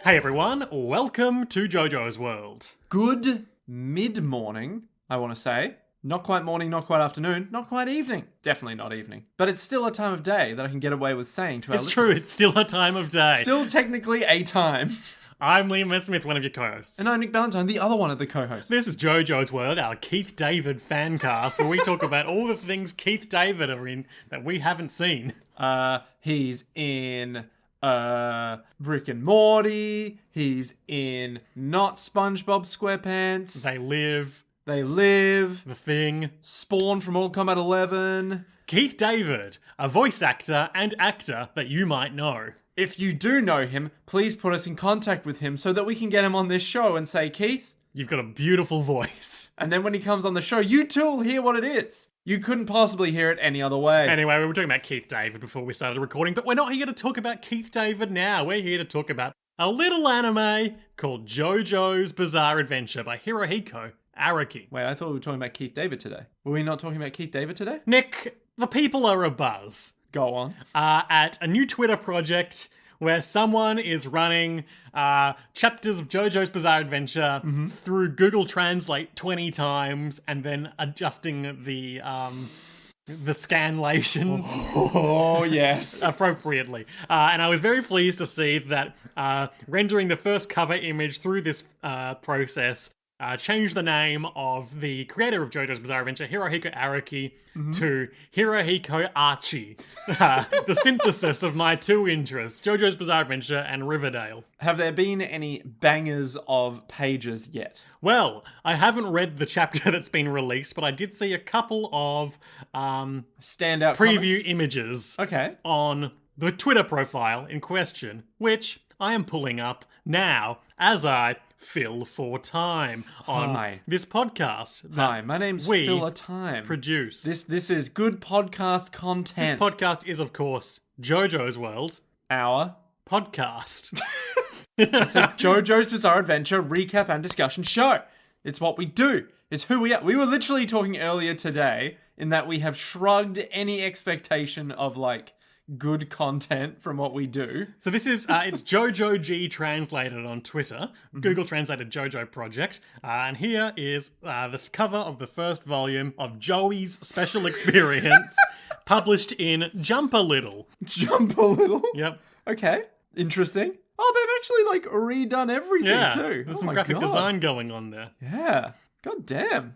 Hey everyone, welcome to Jojo's World. Good mid-morning, I want to say. Not quite morning, not quite afternoon, not quite evening. Definitely not evening. But it's still a time of day that I can get away with saying to our It's listeners. true, it's still a time of day. Still technically a time. I'm Liam S. Smith, one of your co-hosts. And I'm Nick Ballantyne, the other one of the co-hosts. This is Jojo's World, our Keith David fan cast, where we talk about all the things Keith David are in that we haven't seen. He's in Rick and Morty. He's in not SpongeBob SquarePants. They live, The Thing. Spawn from Mortal Kombat 11. Keith David, a voice actor and actor that you might know. If you do know him, please put us in contact with him so that we can get him on this show and say, Keith. You've got a beautiful voice. And then when he comes on the show, you too will hear what it is. You couldn't possibly hear it any other way. Anyway, we were talking about Keith David before we started recording, but we're not here to talk about Keith David now. We're here to talk about a little anime called Jojo's Bizarre Adventure by Hirohiko Araki. Wait, I thought we were talking about Keith David today. Were we not talking about Keith David today? Nick, the people are abuzz Go on. at a new Twitter project where someone is running chapters of Jojo's Bizarre Adventure through Google Translate 20 times and then adjusting the scanlations Oh, yes. appropriately. And I was very pleased to see that rendering the first cover image through this process changed the name of the creator of JoJo's Bizarre Adventure, Hirohiko Araki, to Hirohiko Archie. The synthesis of my two interests, JoJo's Bizarre Adventure and Riverdale. Have there been any bangers of pages yet? Well, I haven't read the chapter that's been released, but I did see a couple of Standout preview comments? images Okay. on the Twitter profile in question, which I am pulling up now as I fill for time on Hi. this podcast that Hi, my name's we Phil A Time. produce. This is good podcast This content. podcast is, of course, Jojo's World Our podcast. JoJo's Bizarre Adventure recap and discussion show. It's what we do. It's who we are. We were literally talking earlier today in that we have shrugged any expectation of like good content from what we do. So this is, it's Jojo G translated on Twitter, Google translated Jojo project, and here is the cover of the first volume of Joey's Special Experience, published in Jump a Little. Jump a little. Yep. Okay. Interesting. Oh, they've actually like redone everything Yeah, too. there's Oh some my graphic God. design going on there. Yeah. God damn.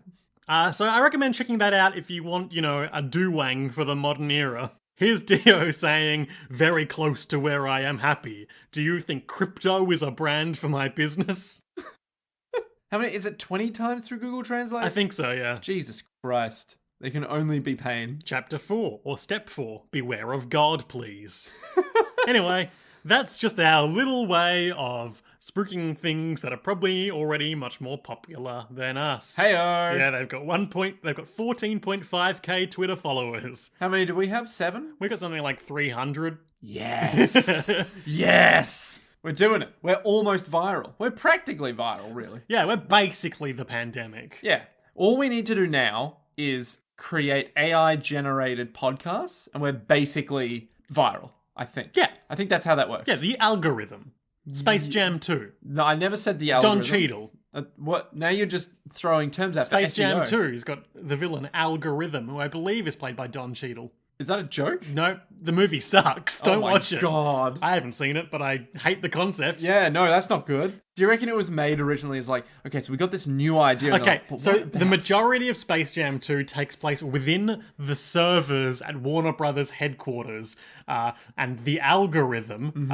So I recommend checking that out if you want, a do-wang for the modern era. Here's Dio saying, very close to where I am happy. Do you think crypto is a brand for my business? How many is it 20 times through Google Translate? I think so, yeah. Jesus Christ. There can only be pain. Chapter 4, or Step 4, beware of God, please. Anyway, that's just our little way of spooking things that are probably already much more popular than us. Heyo. Yeah, they've got 14.5k Twitter followers. How many do we have? 7? We got something like 300. Yes. Yes. We're doing it. We're almost viral. We're practically viral, really. Yeah, we're basically the pandemic. Yeah. All we need to do now is create AI-generated podcasts, and we're basically viral, I think. Yeah. I think that's how that works. Yeah, the algorithm. Space Jam 2. No, I never said the algorithm. Don Cheadle. What? Now you're just throwing terms out Space for SEO. Jam 2. He's got the villain Algorithm, who I believe is played by Don Cheadle. Is that a joke? No, the movie sucks. Don't watch it. Oh my God. I haven't seen it, but I hate the concept. Yeah, no, that's not good. Do you reckon it was made originally as like, okay, so we got this new idea. and Okay, like, but so what the about- majority of Space Jam 2 takes place within the servers at Warner Brothers headquarters, and the algorithm,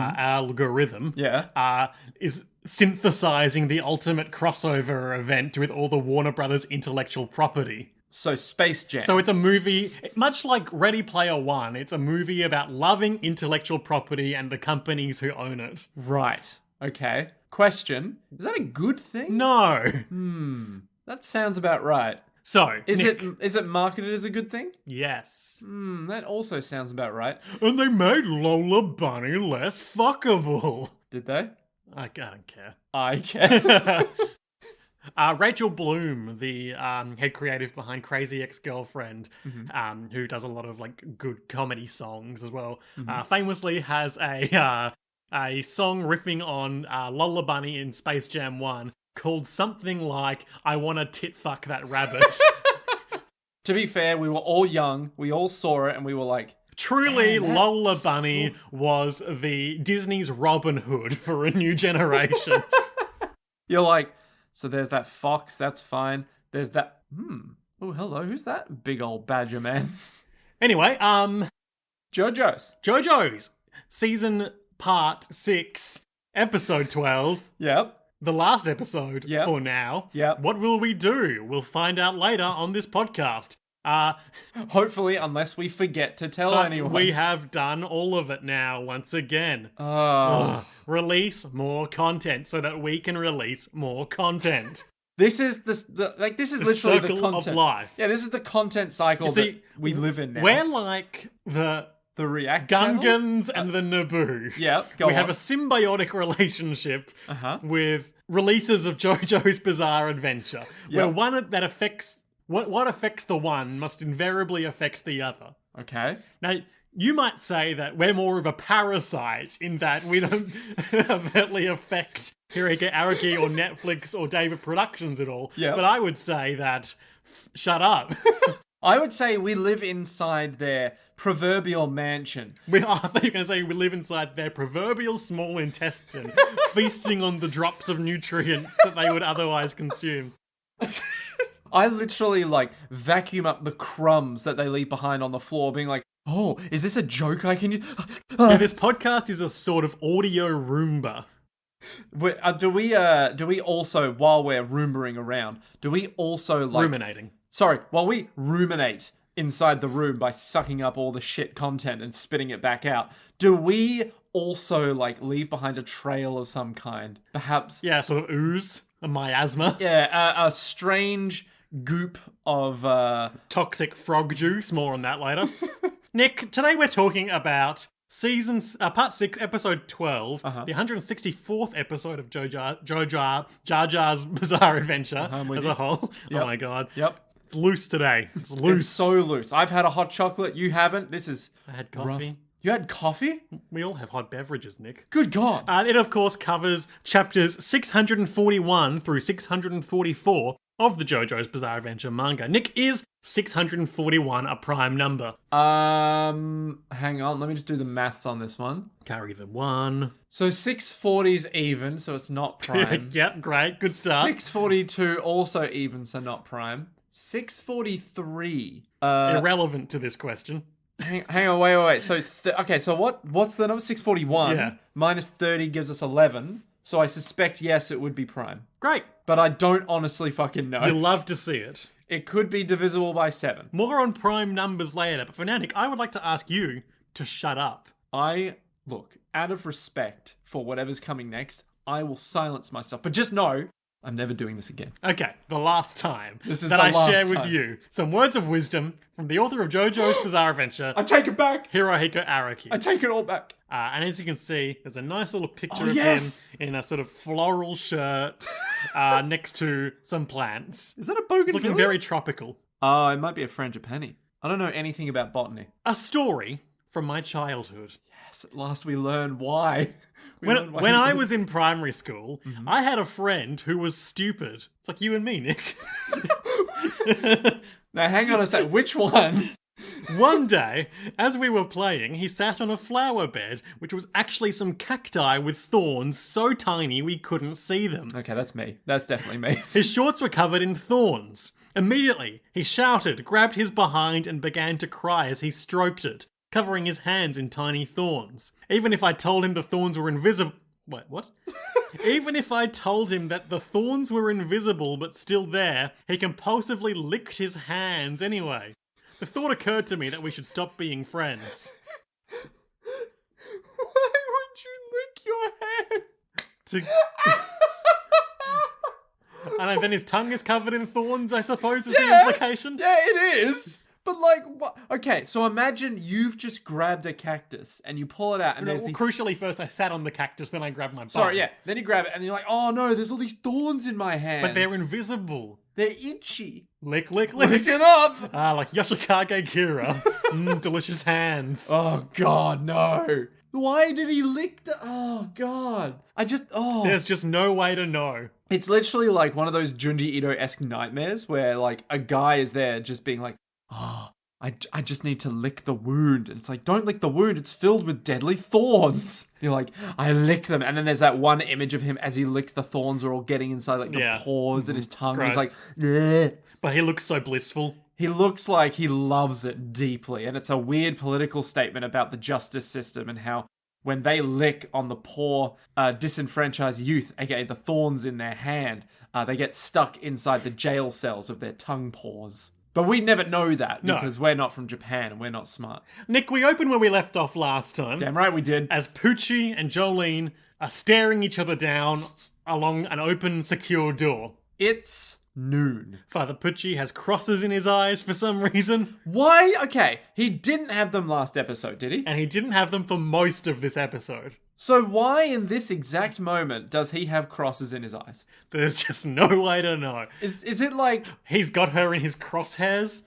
Yeah. is synthesizing the ultimate crossover event with all the Warner Brothers intellectual property. So Space Jam. So it's a movie, much like Ready Player One, it's a movie about loving intellectual property and the companies who own it. Right. Okay. Question. Is that a good thing? No. That sounds about right. So, Is Nick, it marketed as a good thing? yes. That also sounds about right. And they made Lola Bunny less fuckable. Did they? I don't care. I can. Rachel Bloom, the head creative behind Crazy Ex-Girlfriend, who does a lot of like good comedy songs as well, famously has a a song riffing on Lola Bunny in Space Jam 1 called something like "I Wanna Tit Fuck That Rabbit." To be fair, we were all young, we all saw it, and we were like, Truly, Lola Bunny was the Disney's Robin Hood for a new generation. you're like, so there's that fox, that's fine. There's that, oh, hello, who's that big old badger man? Anyway, JoJo's. Season Part 6, Episode 12. Yep. The last episode for now. Yep. What will we do? We'll find out later on this podcast. Hopefully, unless we forget to tell anyone. We have done all of it now, once again. Release more content so that we can release more content. This is literally the circle content of life. Yeah, this is the content cycle that we live in now. We're like the React Gungans and the Naboo. Yep, we have a symbiotic relationship with releases of JoJo's Bizarre Adventure, where one that affects what affects the one must invariably affect the other. Okay. Now, you might say that we're more of a parasite in that we don't overtly affect Hirohiko Araki or Netflix or David Productions at all. Yep. But I would say that, shut up. I would say we live inside their proverbial mansion. I thought you were going to say we live inside their proverbial small intestine, feasting on the drops of nutrients that they would otherwise consume. I literally, vacuum up the crumbs that they leave behind on the floor, being like, oh, is this a joke I can use? Yeah, this podcast is a sort of audio Roomba. Do we also, while we're Roombering around, do we also, ruminating. Sorry, while we ruminate inside the room by sucking up all the shit content and spitting it back out, do we also, leave behind a trail of some kind? Perhaps... Yeah, sort of ooze, a miasma. Yeah, a strange goop of... toxic frog juice, more on that later. Nick, today we're talking about Part 6, Episode 12, the 164th episode of Jar Jar's Bizarre Adventure as a whole. Yep. Oh my god. Yep. It's loose today. It's loose. It's so loose. I've had a hot chocolate. You haven't. This is I had coffee. Rough. You had coffee? We all have hot beverages, Nick. Good God. It, of course, covers chapters 641 through 644 of the JoJo's Bizarre Adventure manga. Nick, is 641 a prime number? Hang on. Let me just do the maths on this one. Carry the 1. So 640 is even, so it's not prime. Yep, great. Good start. 642 also even, so not prime. 643. Irrelevant to this question. Hang on, wait. So, so what's the number? 641 Yeah. minus 30 gives us 11. So I suspect, yes, it would be prime. Great. But I don't honestly fucking know. You'll love to see it. It could be divisible by 7. More on prime numbers later, but for now, Nick, I would like to ask you to shut up. Look, out of respect for whatever's coming next, I will silence myself. But just know, I'm never doing this again. Okay, the last time This is that the I last share with time. you some words of wisdom from the author of JoJo's Bizarre Adventure, I take it back. Hirohiko Araki. I take it all back. And as you can see, there's a nice little picture Oh, of yes! him in a sort of floral shirt next to some plants. Is that a bougainvillea? It's looking very tropical. Oh, it might be a frangipani. I don't know anything about botany. A story from my childhood. Yes, at last we learn why. When I was in primary school, I had a friend who was stupid. It's like you and me, Nick. Now, hang on a sec. Which one? One day, as we were playing, he sat on a flower bed, which was actually some cacti with thorns so tiny we couldn't see them. Okay, that's me. That's definitely me. His shorts were covered in thorns. Immediately, he shouted, grabbed his behind, and began to cry as he stroked it, covering his hands in tiny thorns. Even if I told him the thorns were invisible... Wait, what? Even if I told him that the thorns were invisible but still there, he compulsively licked his hands anyway. The thought occurred to me that we should stop being friends. Why would you lick your hand? And then his tongue is covered in thorns, I suppose, is the implication? Yeah, it is. But what? Okay, so imagine you've just grabbed a cactus and you pull it out and there's these... Crucially, first I sat on the cactus, then I grabbed my bum. Sorry, yeah. Then you grab it and you're like, oh no, there's all these thorns in my hands. But they're invisible. They're itchy. Lick, lick, Lick lick. it up. Like Yoshikage Kira. Delicious hands. Oh god, no. Why did he lick the... Oh, God. There's just no way to know. It's literally like one of those Junji Ito-esque nightmares where like a guy is there just being like, I just need to lick the wound. And it's like, don't lick the wound. It's filled with deadly thorns. You're like, I lick them. And then there's that one image of him as he licks the thorns are all getting inside like the pores and his tongue. And he's like, bleh. But he looks so blissful. He looks like he loves it deeply. And it's a weird political statement about the justice system and how when they lick on the poor, disenfranchised youth, aka the thorns in their hand, they get stuck inside the jail cells of their tongue pores. But we never know that because we're not from Japan and we're not smart. Nick, we opened where we left off last time. Damn right we did. As Poochie and Jolene are staring each other down along an open, secure door. It's noon. Father Poochie has crosses in his eyes for some reason. Why? Okay, he didn't have them last episode, did he? And he didn't have them for most of this episode. So why in this exact moment does he have crosses in his eyes? There's just no way to know. Is it like... He's got her in his crosshairs.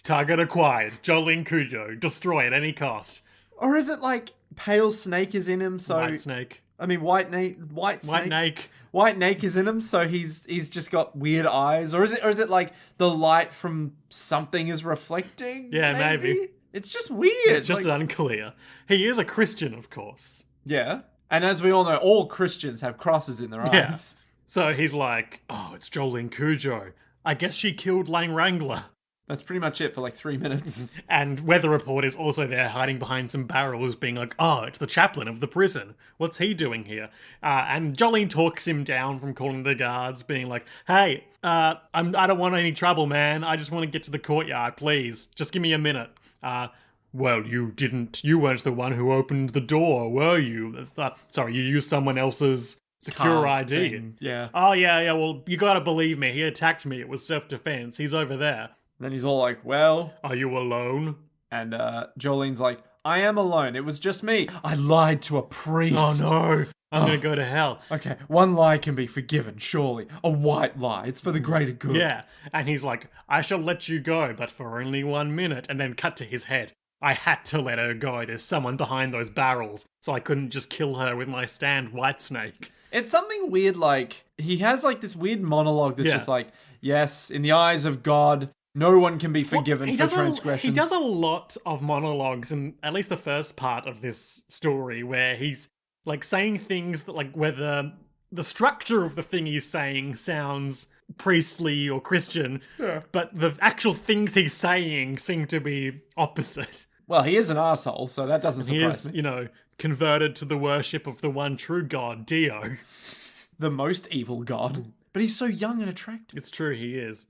Target acquired. Jolene Cujo. Destroy at any cost. Or is it like pale snake is in him, so... White snake. I mean, white snake. White snake. White snake is in him, so he's just got weird eyes. Or is it like the light from something is reflecting? Yeah, maybe. It's just weird. It's just unclear. He is a Christian, of course. Yeah. And as we all know, all Christians have crosses in their eyes. Yeah. So he's like, oh, it's Jolene Cujo. I guess she killed Lang Wrangler. That's pretty much it for like 3 minutes. And Weather Report is also there hiding behind some barrels being like, oh, it's the chaplain of the prison. What's he doing here? And Jolene talks him down from calling the guards, being like, hey, I don't want any trouble, man. I just want to get to the courtyard, please. Just give me a minute. Well, you weren't the one who opened the door, were you? Sorry, you used someone else's secure ID. Thing. Yeah. Oh, yeah, well, you gotta believe me. He attacked me. It was self-defense. He's over there. And then he's all like, well... Are you alone? And Jolene's like, I am alone. It was just me. I lied to a priest. Oh, no. I'm gonna go to hell. Okay, one lie can be forgiven, surely. A white lie. It's for the greater good. Yeah. And he's like, I shall let you go, but for only 1 minute. And then cut to his head. I had to let her go. There's someone behind those barrels. So I couldn't just kill her with my stand white snake. It's something weird, like, he has like this weird monologue that's just like, yes, in the eyes of God, no one can be forgiven for transgressions. He does a lot of monologues in at least the first part of this story where he's like saying things that like whether the structure of the thing he's saying sounds priestly or Christian, but the actual things he's saying seem to be opposite. Well, he is an arsehole, so that doesn't surprise me. He is, converted to the worship of the one true God, Dio. The most evil god. But he's so young and attractive. It's true, he is.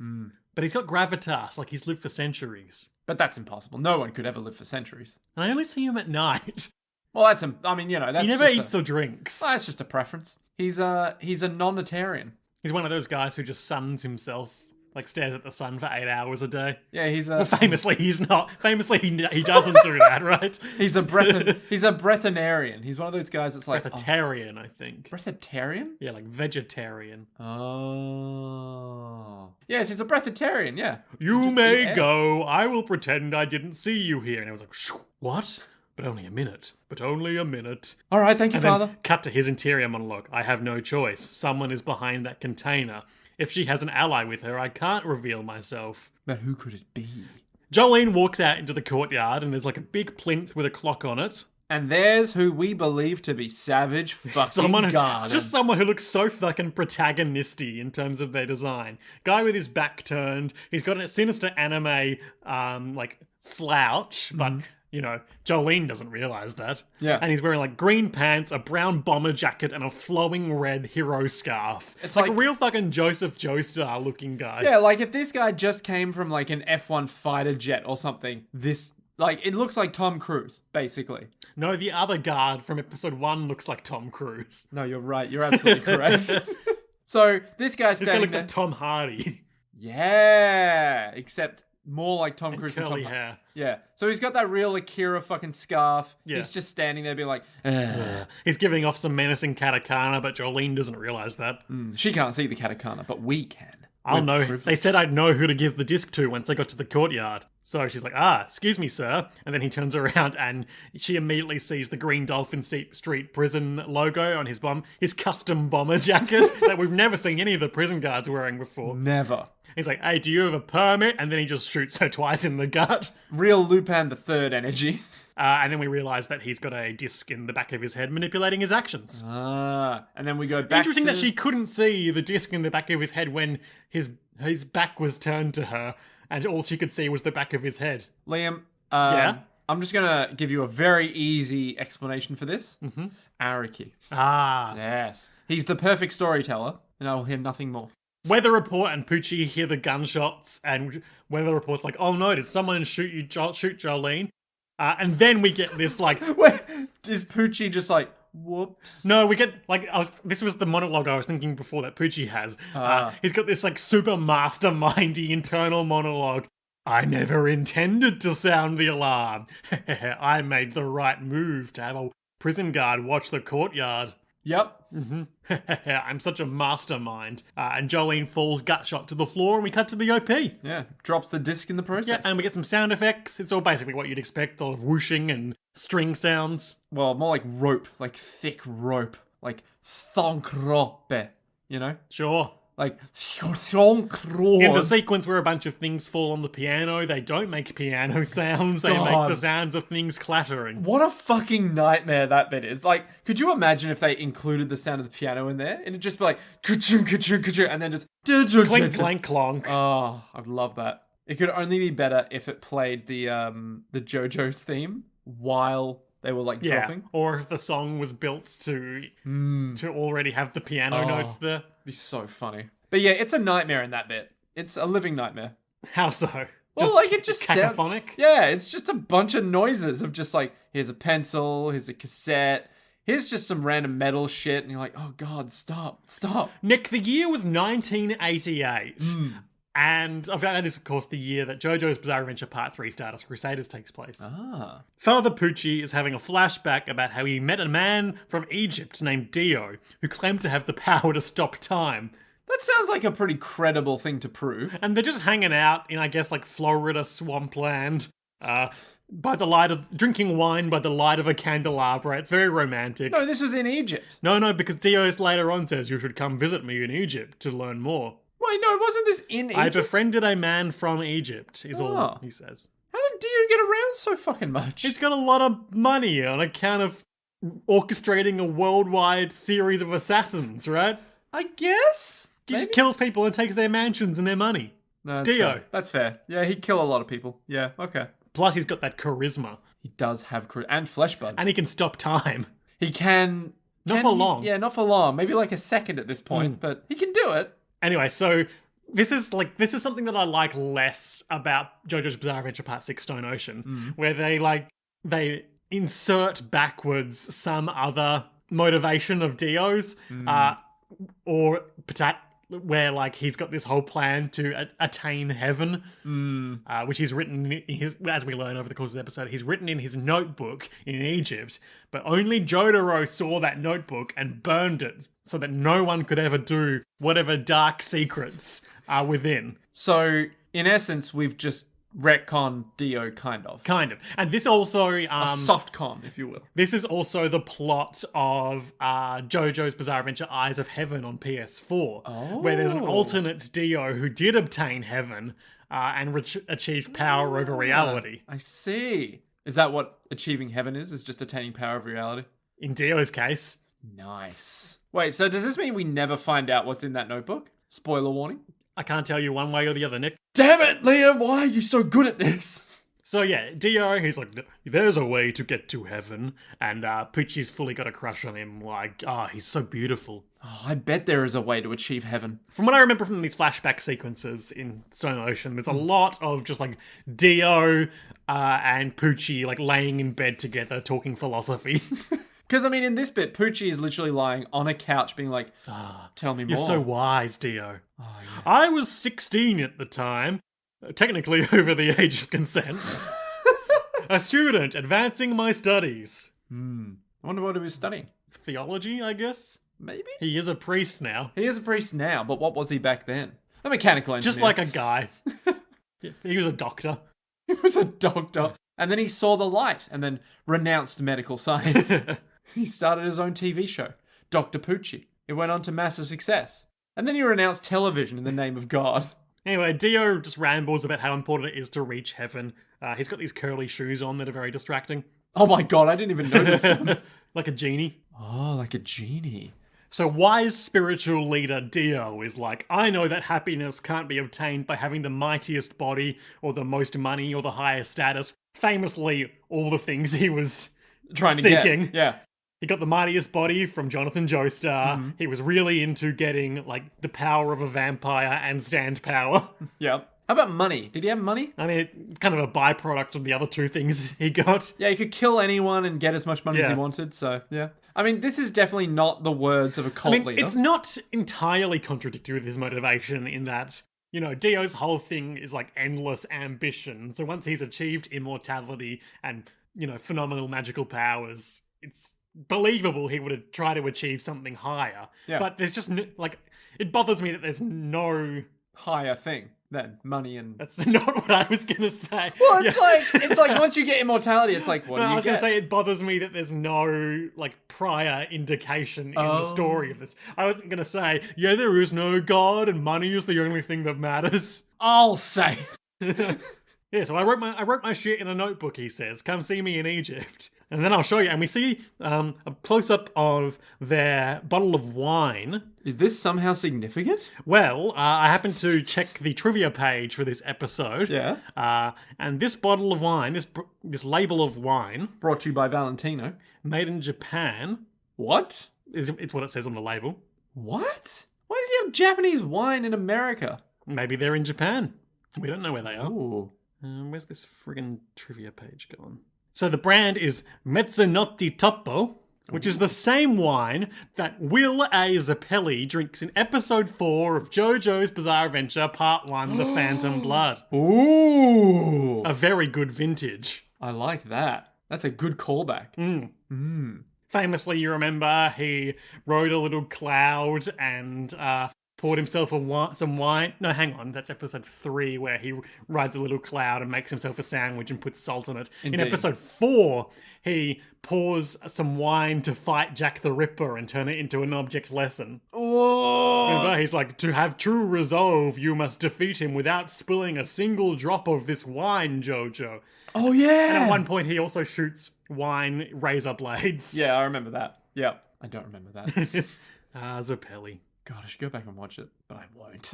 But he's got gravitas, like he's lived for centuries. But that's impossible. No one could ever live for centuries. And I only see him at night. Well, that's that's he never eats or drinks. Well, that's just a preference. He's a non-Natarian. He's one of those guys who just suns himself, like stares at the sun for 8 hours a day. Yeah, he's Well, famously, he's not. Famously, he doesn't do that, right? He's a breathanarian. He's one of those guys that's like... Breatharian, I think. Breatharian? Yeah, like vegetarian. Oh. Yes, he's a breatharian, yeah. You may go. I will pretend I didn't see you here. And I was like, what? But only a minute. But only a minute. All right, thank you, Father. Then cut to his interior monologue. I have no choice. Someone is behind that container. If she has an ally with her, I can't reveal myself. But who could it be? Jolene walks out into the courtyard and there's like a big plinth with a clock on it. And there's who we believe to be Savage fucking Garden. It's just someone who looks so fucking protagonisty in terms of their design. Guy with his back turned. He's got a sinister anime, slouch, but... Jolene doesn't realize that. Yeah. And he's wearing, like, green pants, a brown bomber jacket, and a flowing red hero scarf. It's like a real fucking Joseph Joestar looking guy. Yeah, like, if this guy just came from, like, an F1 fighter jet or something, it looks like Tom Cruise, basically. No, the other guard from episode 1 looks like Tom Cruise. No, you're right. You're absolutely correct. So, this guy's standing This guy looks like Tom Hardy. Yeah, except... more like Tom Cruise and curly Tom hair. Yeah. So he's got that real Akira fucking scarf. Yeah. He's just standing there being like, He's giving off some menacing katakana, but Jolene doesn't realize that. She can't see the katakana, but we can. I'll know. privileged. They said I'd know who to give the disc to once I got to the courtyard. So she's like, excuse me, sir. And then he turns around and she immediately sees the green Dolphin Street prison logo on his custom bomber jacket that we've never seen any of the prison guards wearing before. Never. He's like, hey, do you have a permit? And then he just shoots her twice in the gut. Real Lupin the Third energy. And then we realise that he's got a disc in the back of his head manipulating his actions. And then we go back Interesting to... that she couldn't see the disc in the back of his head when his back was turned to her, and all she could see was the back of his head. Liam, Yeah? I'm just going to give you a very easy explanation for this. Mm-hmm. Araki. Ah. Yes. He's the perfect storyteller, and I will hear nothing more. Weather Report and Poochie hear the gunshots, and Weather Report's like, oh no, did someone shoot Jolene? And then we get this, like... Wait, is Poochie just like, whoops? No, we get, like, this was the monologue I was thinking before that Poochie has. He's got this, like, super mastermindy internal monologue. I never intended to sound the alarm. I made the right move to have a prison guard watch the courtyard. Yep. I'm such a mastermind. And Jolene falls gut shot to the floor and we cut to the OP. Yeah, drops the disc in the process. Yeah, and we get some sound effects. It's all basically what you'd expect of whooshing and string sounds. Well, more like rope, like thick rope, like thonk rope, you know? Sure. Like thonk In the rope. sequence where a bunch of things fall on the piano, they don't make piano sounds. They make the sounds of things clattering. What a fucking nightmare that bit is. Like, could you imagine if they included the sound of the piano in there? And it'd just be like, ka-ching, ka-ching, ka-ching, and then just... Clink, clank, clonk. Oh, I'd love that. It could only be better if it played the Jojo's theme while they were, like, dropping. Or if the song was built to already have the piano notes there. It'd be so funny. But yeah, it's a nightmare in that bit. It's a living nightmare. How so? Well, like, it just sounds... cacophonic? Yeah, it's just a bunch of noises of just, like, here's a pencil, here's a cassette, here's just some random metal shit, and you're like, oh god, stop. Nick, the year was 1988. And that is, of course, the year that JoJo's Bizarre Adventure Part 3 Stardust Crusaders takes place. Father Poochie is having a flashback about how he met a man from Egypt named Dio, who claimed to have the power to stop time. That sounds like a pretty credible thing to prove. And they're just hanging out in, I guess, like Florida swampland, by the light of... drinking wine by the light of a candelabra. It's very romantic. No, this was in Egypt. No, because Dio later on says, you should come visit me in Egypt to learn more. Wait, no, wasn't this in Egypt? I befriended a man from Egypt, is all he says. How did Dio get around so fucking much? He's got a lot of money on account of orchestrating a worldwide series of assassins, right? I guess? He just kills people and takes their mansions and their money. No, it's that's Dio. fair. That's fair. Yeah, he'd kill a lot of people. Yeah, okay. Plus, he's got that charisma. He does have and flesh buds. And he can stop time. He can... Not for long. Yeah, not for long. Maybe like a second at this point, but he can do it. Anyway, so this is something that I like less about JoJo's Bizarre Adventure Part 6 Stone Ocean, where they insert backwards some other motivation of Dio's, or where like he's got this whole plan to attain heaven, which he's written in his, as we learn over the course of the episode, he's written in his notebook in Egypt, but only Jotaro saw that notebook and burned it so that no one could ever do whatever dark secrets are within. So, in essence, we've just retconned Dio, kind of. And this also... a soft con, if you will. This is also the plot of JoJo's Bizarre Adventure Eyes of Heaven on PS4, where there's an alternate Dio who did obtain heaven and achieve power over reality. I see. Is that what achieving heaven is? Is just attaining power over reality? In Dio's case. Nice. Wait, so does this mean we never find out what's in that notebook? Spoiler warning. I can't tell you one way or the other, Nick. Damn it, Liam, why are you so good at this? So yeah, Dio, he's like, there's a way to get to heaven, and Poochie's fully got a crush on him, like, he's so beautiful. Oh, I bet there is a way to achieve heaven. From what I remember from these flashback sequences in Stone Ocean, there's a lot of just like Dio and Poochie like laying in bed together talking philosophy. Because, I mean, in this bit, Poochie is literally lying on a couch being like, tell me more. You're so wise, Dio. Oh, yeah. I was 16 at the time, technically over the age of consent. A student advancing my studies. I wonder what he was studying. Theology, I guess? Maybe? He is a priest now. He is a priest now, but what was he back then? A mechanical engineer. Just like a guy. Yeah, he was a doctor. He was a doctor. And then he saw the light and then renounced medical science. He started his own TV show, Dr. Poochie. It went on to massive success. And then he renounced television in the name of God. Anyway, Dio just rambles about how important it is to reach heaven. He's got these curly shoes on that are very distracting. Oh my God, I didn't even notice them. Like a genie. Oh, like a genie. So wise spiritual leader Dio is like, I know that happiness can't be obtained by having the mightiest body or the most money or the highest status. Famously, all the things he was Trying to seeking. get. Yeah. He got the mightiest body from Jonathan Joestar. Mm-hmm. He was really into getting, like, the power of a vampire and stand power. Yeah. How about money? Did he have money? I mean, it's kind of a byproduct of the other two things he got. Yeah, he could kill anyone and get as much money as he wanted, so, yeah. I mean, this is definitely not the words of a cult leader. It's not entirely contradictory with his motivation in that, you know, Dio's whole thing is, like, endless ambition. So once he's achieved immortality and, you know, phenomenal magical powers, it's believable he would have tried to achieve something higher. Yeah. But there's just, like, it bothers me that there's no higher thing than money and... That's not what I was going to say. Well, it's like once you get immortality, it's like, what do you get? I was going to say it bothers me that there's no, like, prior indication in the story of this. I wasn't going to say, yeah, there is no God and money is the only thing that matters. I'll say. Yeah, so I wrote my shit in a notebook, he says. Come see me in Egypt. And then I'll show you. And we see a close-up of their bottle of wine. Is this somehow significant? Well, I happened to check the trivia page for this episode. Yeah. And this bottle of wine, this label of wine... Brought to you by Valentino. Made in Japan. What? It's what it says on the label. What? Why does he have Japanese wine in America? Maybe they're in Japan. We don't know where they are. Ooh. Where's this friggin' trivia page gone? So the brand is Mezzanotte Toppo, which is the same wine that Will A. Zappelli drinks in episode 4 of Jojo's Bizarre Adventure Part 1, The Phantom Blood. Ooh. A very good vintage. I like that. That's a good callback. Famously, you remember, he rode a little cloud and poured himself some wine. No, hang on. That's episode 3 where he rides a little cloud and makes himself a sandwich and puts salt on it. Indeed. In episode 4, he pours some wine to fight Jack the Ripper and turn it into an object lesson. Whoa. Remember, he's like, to have true resolve, you must defeat him without spilling a single drop of this wine, Jojo. Oh, yeah. And at one point, he also shoots wine razor blades. Yeah, I remember that. Yeah. I don't remember that. Zappelli. God, I should go back and watch it, but I won't.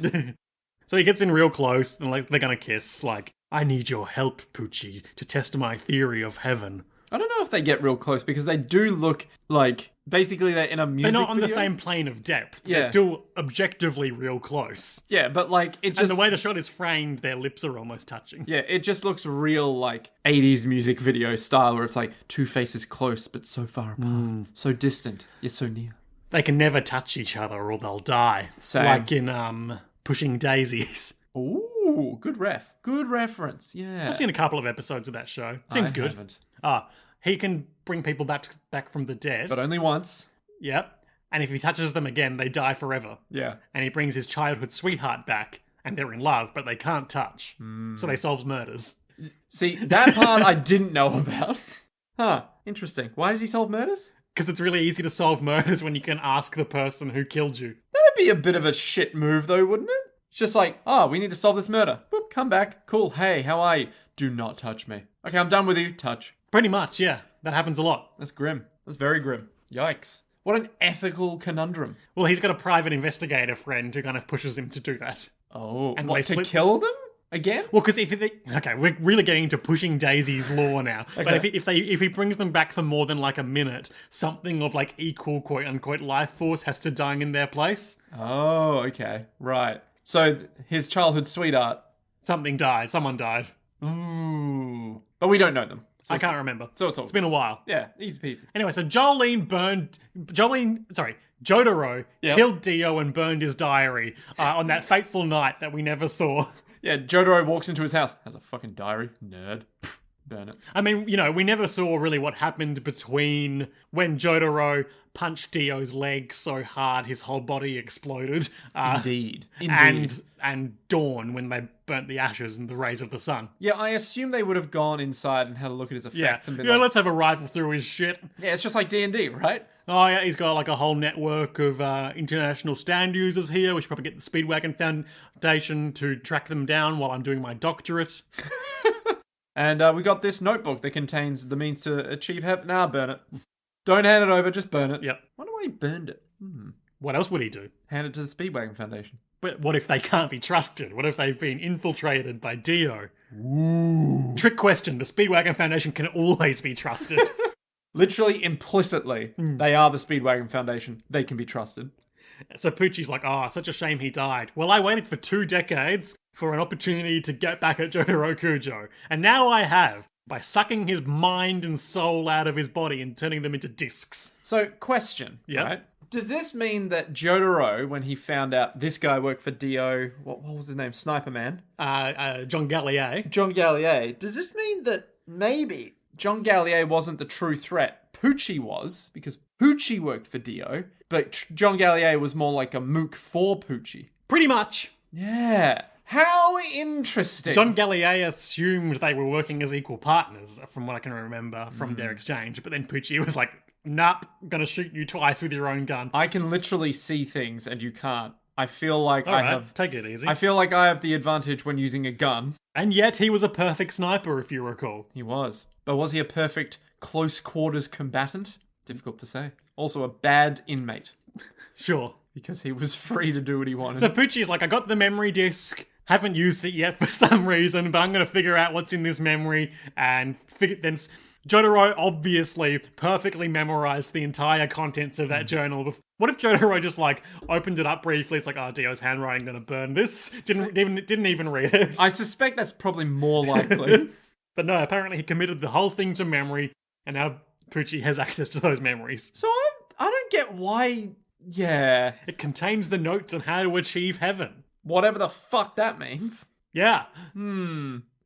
So he gets in real close, and like they're gonna kiss. Like, I need your help, Poochie, to test my theory of heaven. I don't know if they get real close because they do look like basically they're in a music They're not on video. the same plane of depth. Yeah. They're still objectively real close. Yeah, but like it just... And the way the shot is framed, their lips are almost touching. Yeah, it just looks real like 80s music video style where it's like two faces close but so far apart. So distant, yet so near. They can never touch each other or they'll die. Same. Like in Pushing Daisies. Ooh, good ref. Good reference, yeah. I've seen a couple of episodes of that show. Seems good. Haven't. He can bring people back from the dead. But only once. Yep. And if he touches them again, they die forever. Yeah. And he brings his childhood sweetheart back, and they're in love, but they can't touch. So they solve murders. See, that part I didn't know about. Huh, interesting. Why does he solve murders? Because it's really easy to solve murders when you can ask the person who killed you. That'd be a bit of a shit move though, wouldn't it? It's just like, we need to solve this murder. Boop, come back. Cool, hey, how are you? Do not touch me. Okay, I'm done with you. Touch. Pretty much, yeah. That happens a lot. That's grim. That's very grim. Yikes. What an ethical conundrum. Well, he's got a private investigator friend who kind of pushes him to do that. Oh, And what, they to split- kill them? Again? Well, because okay, we're really getting into Pushing Daisy's lore now. But if he brings them back for more than like a minute, something of like equal quote unquote life force has to die in their place. Oh, okay. Right. So his childhood sweetheart. Something died. Someone died. Ooh. But we don't know them. So I can't remember. So it's all It's been a while. Yeah, easy peasy. Anyway, so Jotaro killed Dio and burned his diary on that fateful night that we never saw. Yeah, Jojo walks into his house. Has a fucking diary. Nerd. Burn it. I mean, we never saw really what happened between when Jotaro punched Dio's leg so hard his whole body exploded. Indeed. And Dawn when they burnt the ashes in the rays of the sun. Yeah, I assume they would have gone inside and had a look at his effects and been let's have a rifle through his shit. Yeah, it's just like D&D, right? Oh yeah, he's got like a whole network of international stand users here. We should probably get the Speedwagon Foundation to track them down while I'm doing my doctorate. And we got this notebook that contains the means to achieve heaven. Nah, burn it. Don't hand it over, just burn it. Yep. Wonder why he burned it. What else would he do? Hand it to the Speedwagon Foundation. But what if they can't be trusted? What if they've been infiltrated by Dio? Ooh. Trick question. The Speedwagon Foundation can always be trusted. Literally, implicitly, they are the Speedwagon Foundation. They can be trusted. So Pucci's like, such a shame he died. Well, I waited for 2 decades for an opportunity to get back at Jotaro Kujo. And now I have, by sucking his mind and soul out of his body and turning them into discs. So, question, right? Does this mean that Jotaro, when he found out this guy worked for Dio, what was his name? Sniper Man? John Gallier. John Gallier. Does this mean that maybe John Gallier wasn't the true threat? Pucci was, because Pucci worked for Dio, but John Gallier was more like a mook for Pucci. Pretty much. Yeah. How interesting. John Gallier assumed they were working as equal partners, from what I can remember from their exchange, but then Pucci was like, nope, gonna shoot you twice with your own gun. I can literally see things and you can't. I feel like take it easy. I feel like I have the advantage when using a gun. And yet he was a perfect sniper, if you recall. He was. But was he a perfect close quarters combatant? Difficult to say. Also a bad inmate. Sure. Because he was free to do what he wanted. So Pucci's like, I got the memory disc, haven't used it yet for some reason, but I'm going to figure out what's in this memory and then Jotaro obviously perfectly memorized the entire contents of that journal. What if Jotaro just like opened it up briefly? It's like, Dio's handwriting gonna burn this. Didn't even read it. I suspect that's probably more likely. But no, apparently he committed the whole thing to memory, and now Pucci has access to those memories. So I don't get why. Yeah, it contains the notes on how to achieve heaven. Whatever the fuck that means. Yeah.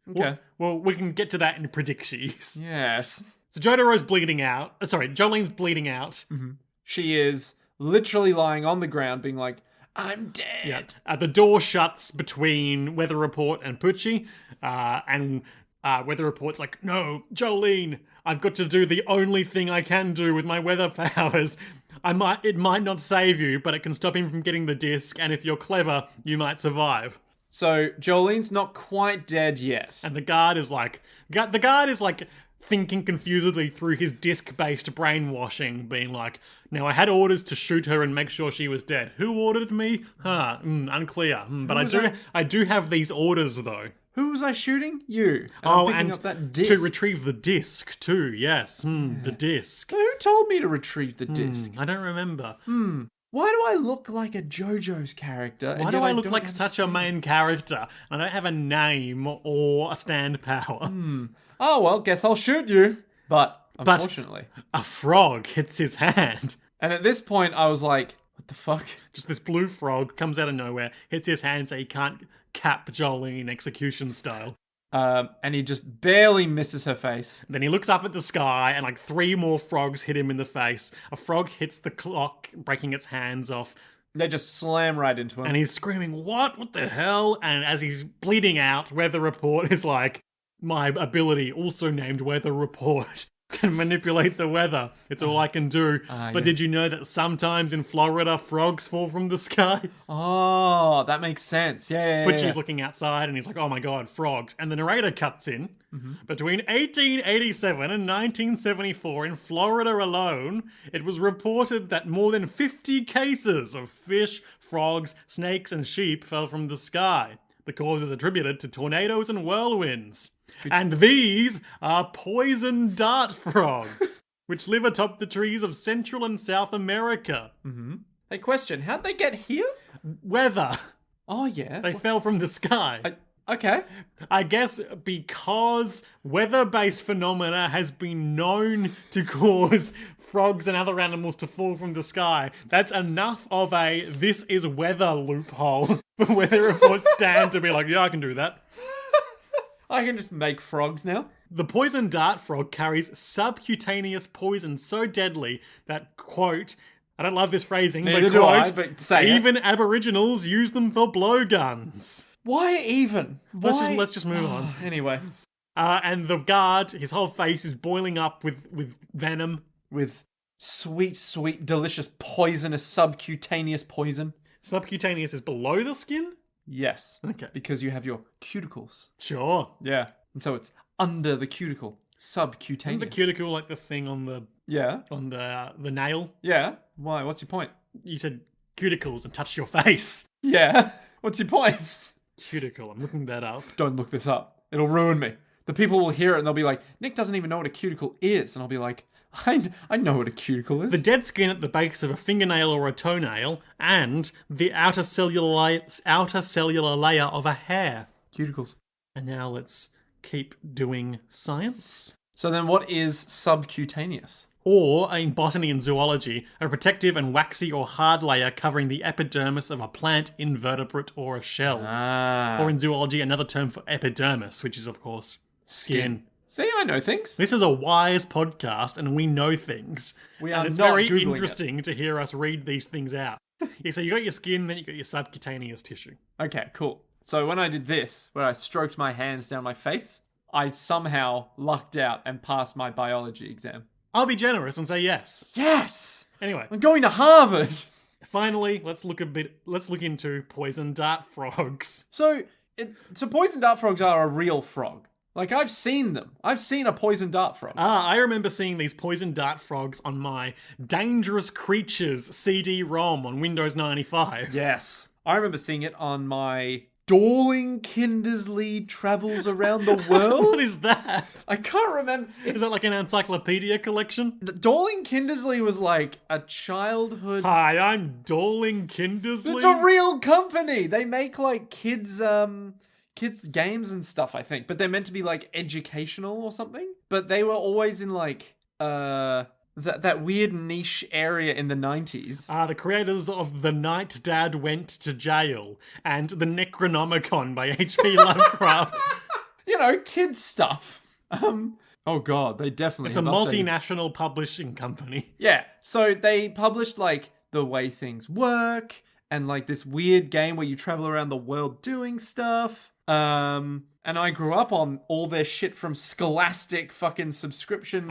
Okay. Well, we can get to that in predictions. Yes. So Jotaro's bleeding out. Jolene's bleeding out. Mm-hmm. She is literally lying on the ground being like, I'm dead. Yeah. The door shuts between Weather Report and Pucci. And Weather Report's like, no, Jolene, I've got to do the only thing I can do with my weather powers. It might not save you, but it can stop him from getting the disc. And if you're clever, you might survive. So Jolene's not quite dead yet. And the guard is like thinking confusedly through his disc-based brainwashing, being like, now I had orders to shoot her and make sure she was dead. Who ordered me? Unclear. But I do have these orders though. Who was I shooting? You. And I'm picking up that disc. To retrieve the disc too, yes. The disc. So who told me to retrieve the disc? I don't remember. Why do I look like a JoJo's character? Why do I look like such a main character? I don't have a name or a stand power. Oh, well, guess I'll shoot you. But unfortunately, a frog hits his hand. And at this point, I was like, what the fuck? Just this blue frog comes out of nowhere, hits his hand so he can't cap Jolene execution style. And he just barely misses her face. Then he looks up at the sky and 3 more frogs hit him in the face. A frog hits the clock, breaking its hands off. They just slam right into him. And he's screaming, what? What the hell? And as he's bleeding out, Weather Report is like, my ability, also named Weather Report, can manipulate the weather. It's all I can do. But did you know that sometimes in Florida, frogs fall from the sky? Oh, that makes sense. Yeah. Pucci's looking outside and he's like, oh my god, frogs. And the narrator cuts in. Between 1887 and 1974 in Florida alone, it was reported that more than 50 cases of fish, frogs, snakes, and sheep fell from the sky. The cause is attributed to tornadoes and whirlwinds. And these are poison dart frogs, which live atop the trees of Central and South America. Hey, question, how'd they get here? Weather. Oh, yeah. They fell from the sky. Okay. I guess because weather-based phenomena has been known to cause frogs and other animals to fall from the sky. That's enough of a this is weather loophole for Weather Report stand to be like, yeah, I can do that. I can just make frogs now. The poison dart frog carries subcutaneous poison so deadly that, quote, I don't love this phrasing, Neither but, do quote, I, but say it. even Aboriginals use them for blowguns. Why even? Why? Let's just move on. Anyway. And the guard, his whole face is boiling up with venom. With sweet, sweet, delicious, poisonous, subcutaneous poison. Subcutaneous is below the skin? Yes. Okay. Because you have your cuticles. Sure. Yeah. And so it's under the cuticle. Subcutaneous. Isn't the cuticle like the thing on the nail? Yeah. Why? What's your point? You said cuticles and touched your face. Yeah. What's your point? Cuticle. I'm looking that up. Don't look this up. It'll ruin me. The people will hear it and they'll be like, Nick doesn't even know what a cuticle is. And I'll be like, I know what a cuticle is. The dead skin at the base of a fingernail or a toenail, and the outer cellular layer of a hair. Cuticles. And now let's keep doing science. So then what is subcutaneous? Or, in botany and zoology, a protective and waxy or hard layer covering the epidermis of a plant, invertebrate, or a shell. Or in zoology, another term for epidermis, which is, of course, skin. See, I know things. This is a wise podcast, and we know things. We are and it's not very Googling interesting to hear us read these things out. Yeah, so you got your skin, then you got your subcutaneous tissue. Okay, cool. So when I did this, where I stroked my hands down my face, I somehow lucked out and passed my biology exam. I'll be generous and say yes. Yes! Anyway, I'm going to Harvard! finally, let's look into poison dart frogs. So poison dart frogs are a real frog. Like, I've seen them. I've seen a poison dart frog. I remember seeing these poison dart frogs on my Dangerous Creatures CD-ROM on Windows 95. Yes. I remember seeing it on my Dorling Kindersley Travels Around the World. What is that? I can't remember. Is that like an encyclopedia collection? Dorling Kindersley was like a childhood... Hi, I'm Dorling Kindersley. It's a real company. They make like kids games and stuff, I think. But they're meant to be like educational or something. But they were always in like that weird niche area in the 90s. The creators of The Night Dad Went to Jail and The Necronomicon by H.P. Lovecraft. You know, kids stuff. Oh god, they definitely It's a have updated. multinational publishing company. Yeah, so they published like The Way Things Work and like this weird game where you travel around the world doing stuff. And I grew up on all their shit from Scholastic fucking subscription.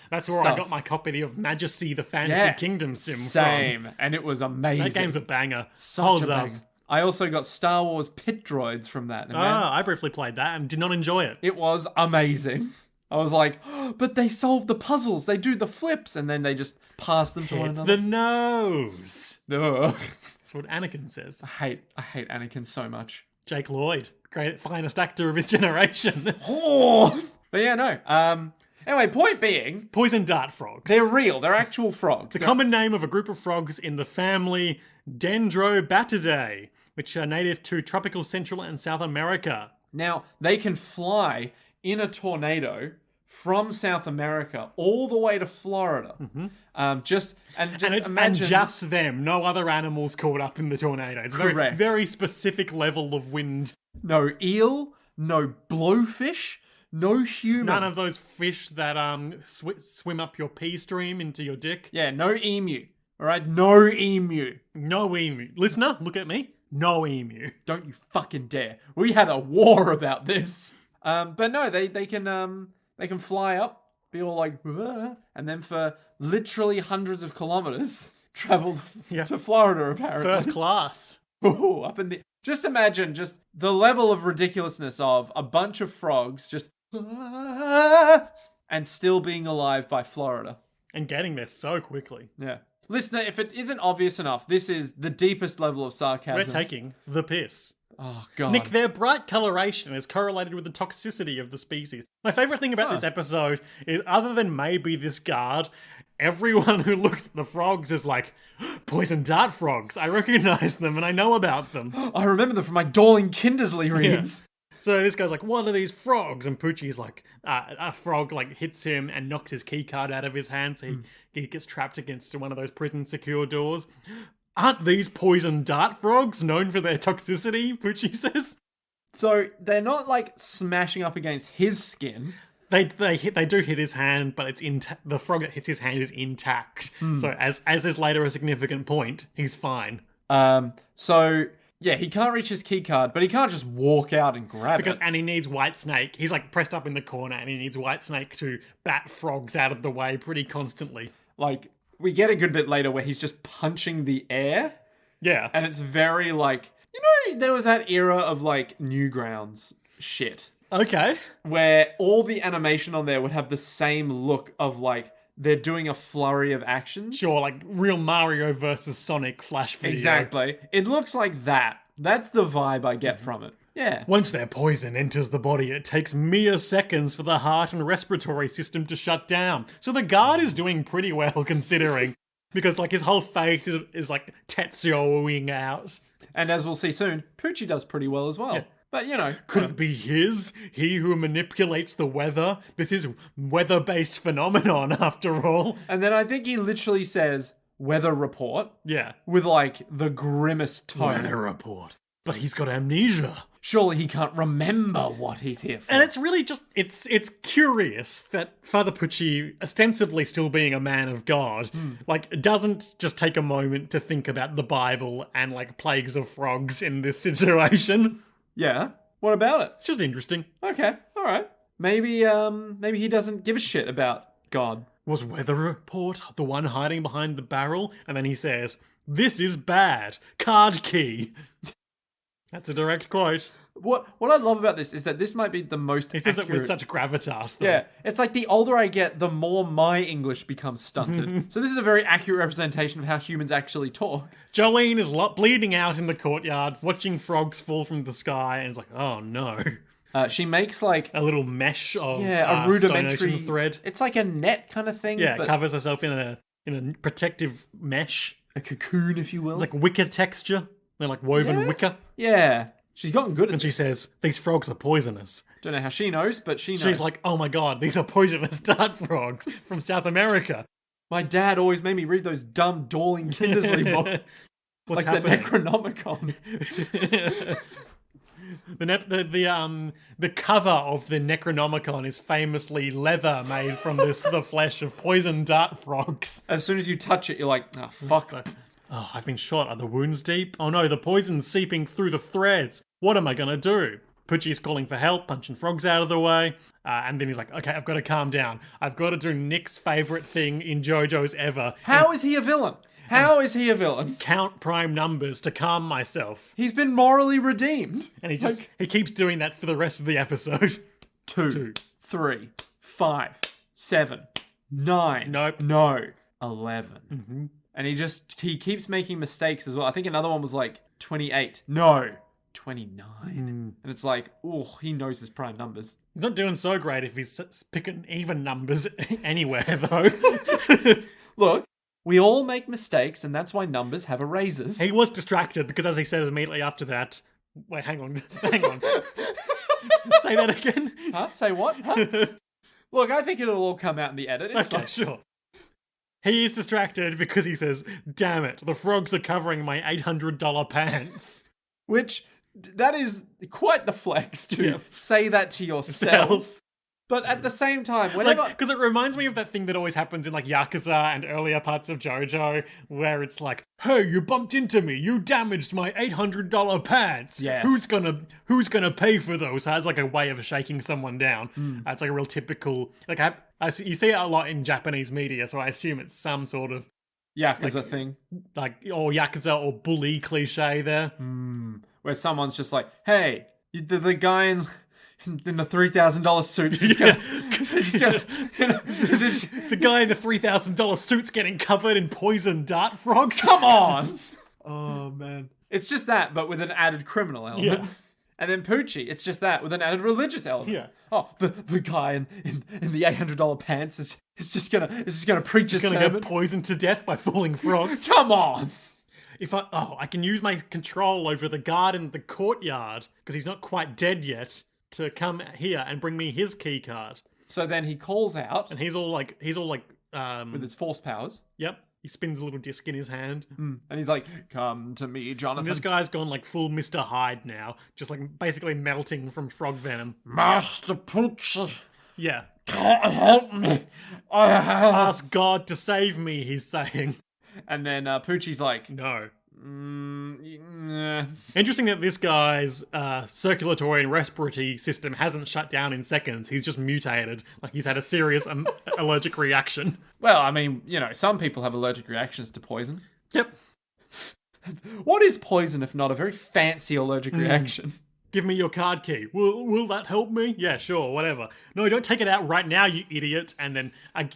That's where I got my copy of Majesty the Fantasy Kingdom sim same. from. And it was amazing. That game's a banger. Such Holds a up. banger. I also got Star Wars Pit Droids from that. And man, I briefly played that and did not enjoy it. it was amazing. I was like, oh, but they solve the puzzles. They do the flips. And then they just pass them to one another. The nose. Ugh. That's what Anakin says. I hate Anakin so much. Jake Lloyd, finest actor of his generation. Oh! But yeah, no. Anyway, point being, Poison dart frogs. they're real. They're actual frogs. The common name of a group of frogs in the family Dendrobatidae, which are native to tropical Central and South America. Now, they can fly in a tornado from South America all the way to Florida. Just imagine... And just them. No other animals caught up in the tornado. It's very, Correct. very specific level of wind. No eel, no blowfish, no human. None of those fish that swim up your pee stream into your dick. Yeah, no emu. All right, no emu. No emu. Listener, look at me. No emu. Don't you fucking dare. We had a war about this. But no, they can fly up, be all like, "Wah," and then for literally hundreds of kilometers, travel to Florida, apparently. First class. Ooh, up in the... Just imagine just the level of ridiculousness of a bunch of frogs just... and still being alive by Florida. And getting there so quickly. Yeah. Listener, if it isn't obvious enough, this is the deepest level of sarcasm. We're taking the piss. Oh, God. Nick, their bright coloration is correlated with the toxicity of the species. My favourite thing about this episode is, other than maybe this guard, everyone who looks at the frogs is like, poison dart frogs. I recognise them and I know about them. I remember them from my Dorling Kindersley reads. Yeah. So this guy's like, what are these frogs? And Poochie's like, a frog like hits him and knocks his key card out of his hand, so he gets trapped against one of those prison secure doors. Aren't these poison dart frogs known for their toxicity? Poochie says. So they're not like smashing up against his skin. They do hit his hand, but it's the frog that hits his hand is intact. So as is later a significant point, he's fine. So yeah, he can't reach his key card, but he can't just walk out and grab it. And he needs Whitesnake. He's like pressed up in the corner, and he needs Whitesnake to bat frogs out of the way pretty constantly. Like, we get a good bit later where he's just punching the air. Yeah. And it's very like, there was that era of like Newgrounds shit. Okay. Where all the animation on there would have the same look of like, they're doing a flurry of actions. Sure, like real Mario versus Sonic Flash video. Exactly. It looks like that. That's the vibe I get from it. Yeah. Once their poison enters the body, it takes mere seconds for the heart and respiratory system to shut down. So the guard is doing pretty well considering. Because like his whole face is like Tetsuoing out. And as we'll see soon, Poochie does pretty well as well. Yeah. But, Could it be his? He who manipulates the weather? This is weather-based phenomenon, after all. And then I think he literally says, weather report. Yeah. With, like, the grimmest tone. Weather report. But he's got amnesia. Surely he can't remember what he's here for. And it's really just, it's curious that Father Pucci, ostensibly still being a man of God, like, doesn't just take a moment to think about the Bible and, like, plagues of frogs in this situation. Yeah. What about it? It's just interesting. Okay. All right. Maybe he doesn't give a shit about God. Was Weather Report the one hiding behind the barrel? And then he says, "This is bad. Card key." That's a direct quote. What I love about this is that this might be the most He says it with such gravitas, though. Yeah. It's like the older I get, the more my English becomes stunted. So this is a very accurate representation of how humans actually talk. Jolene is bleeding out in the courtyard, watching frogs fall from the sky, and is like, oh no. She makes like a little mesh of a rudimentary Stone Ocean thread. It's like a net kind of thing. Yeah, but covers herself in a protective mesh. A cocoon, if you will. It's like wicker texture. They're like woven wicker. Yeah. She's gotten good at And she says, these frogs are poisonous. Don't know how she knows, but she knows. She's like, oh my god, these are poisonous dart frogs from South America. My dad always made me read those dumb Dorling Kindersley books. What's like happening? The Necronomicon. The cover of the Necronomicon is famously leather made from the flesh of poison dart frogs. As soon as you touch it, you're like, oh, fuck. Oh, I've been shot. Are the wounds deep? Oh no, the poison's seeping through the threads. What am I gonna do? Pucci's calling for help, punching frogs out of the way. And then he's like, okay, I've got to calm down. I've got to do Nick's favourite thing in JoJo's ever. How is he a villain? How is he a villain? Count prime numbers to calm myself. He's been morally redeemed. And he keeps doing that for the rest of the episode. 2, 3, 5, 7, 9. Nope. No. 11. Mm-hmm. And he keeps making mistakes as well. I think another one was like 28. No. 29. And it's like, oh, he knows his prime numbers. He's not doing so great if he's picking even numbers anywhere, though. Look, we all make mistakes, and that's why numbers have erasers. He was distracted because, as he said immediately after that... Wait, hang on. Say that again. Huh? Say what? Huh? Look, I think it'll all come out in the edit. It's okay, fine. Sure. He is distracted because he says, damn it, the frogs are covering my $800 pants. Which, that is quite the flex to say that to yourself. But at the same time, whenever... Because it reminds me of that thing that always happens in like Yakuza and earlier parts of JoJo, where it's like, hey, you bumped into me, you damaged my $800 pants. Yes. Who's gonna pay for those? So that's like a way of shaking someone down. It's like a real typical... Like you see it a lot in Japanese media, so I assume it's some sort of... Yakuza thing. Like, or Yakuza or bully cliche there. Where someone's just like, hey, the guy in the $3,000 suit is just gonna... The guy in the $3,000 suit's getting covered in poison dart frogs? Come on! Oh, man. It's just that, but with an added criminal element. Yeah. And then Poochie, it's just that with an added religious element. Yeah. Oh, the guy in the $800 pants is just gonna preach his sermon. He's gonna get poisoned to death by falling frogs. Come on! I can use my control over the guard in the courtyard because he's not quite dead yet to come here and bring me his key card. So then he calls out, and he's all like with his force powers. Yep. He spins a little disc in his hand. And he's like, come to me, Jonathan. And this guy's gone like full Mr. Hyde now, just like basically melting from frog venom. Master Poochie, Yeah. can't help me. Ask God to save me, he's saying. And then Poochie's like, No. nah. Interesting that this guy's circulatory and respiratory system hasn't shut down in seconds. He's just mutated. Like he's had a serious allergic reaction. Well, I mean, some people have allergic reactions to poison. Yep. What is poison if not a very fancy allergic reaction? Give me your card key. Will that help me? Yeah, sure, whatever. No, don't take it out right now, you idiot. And then,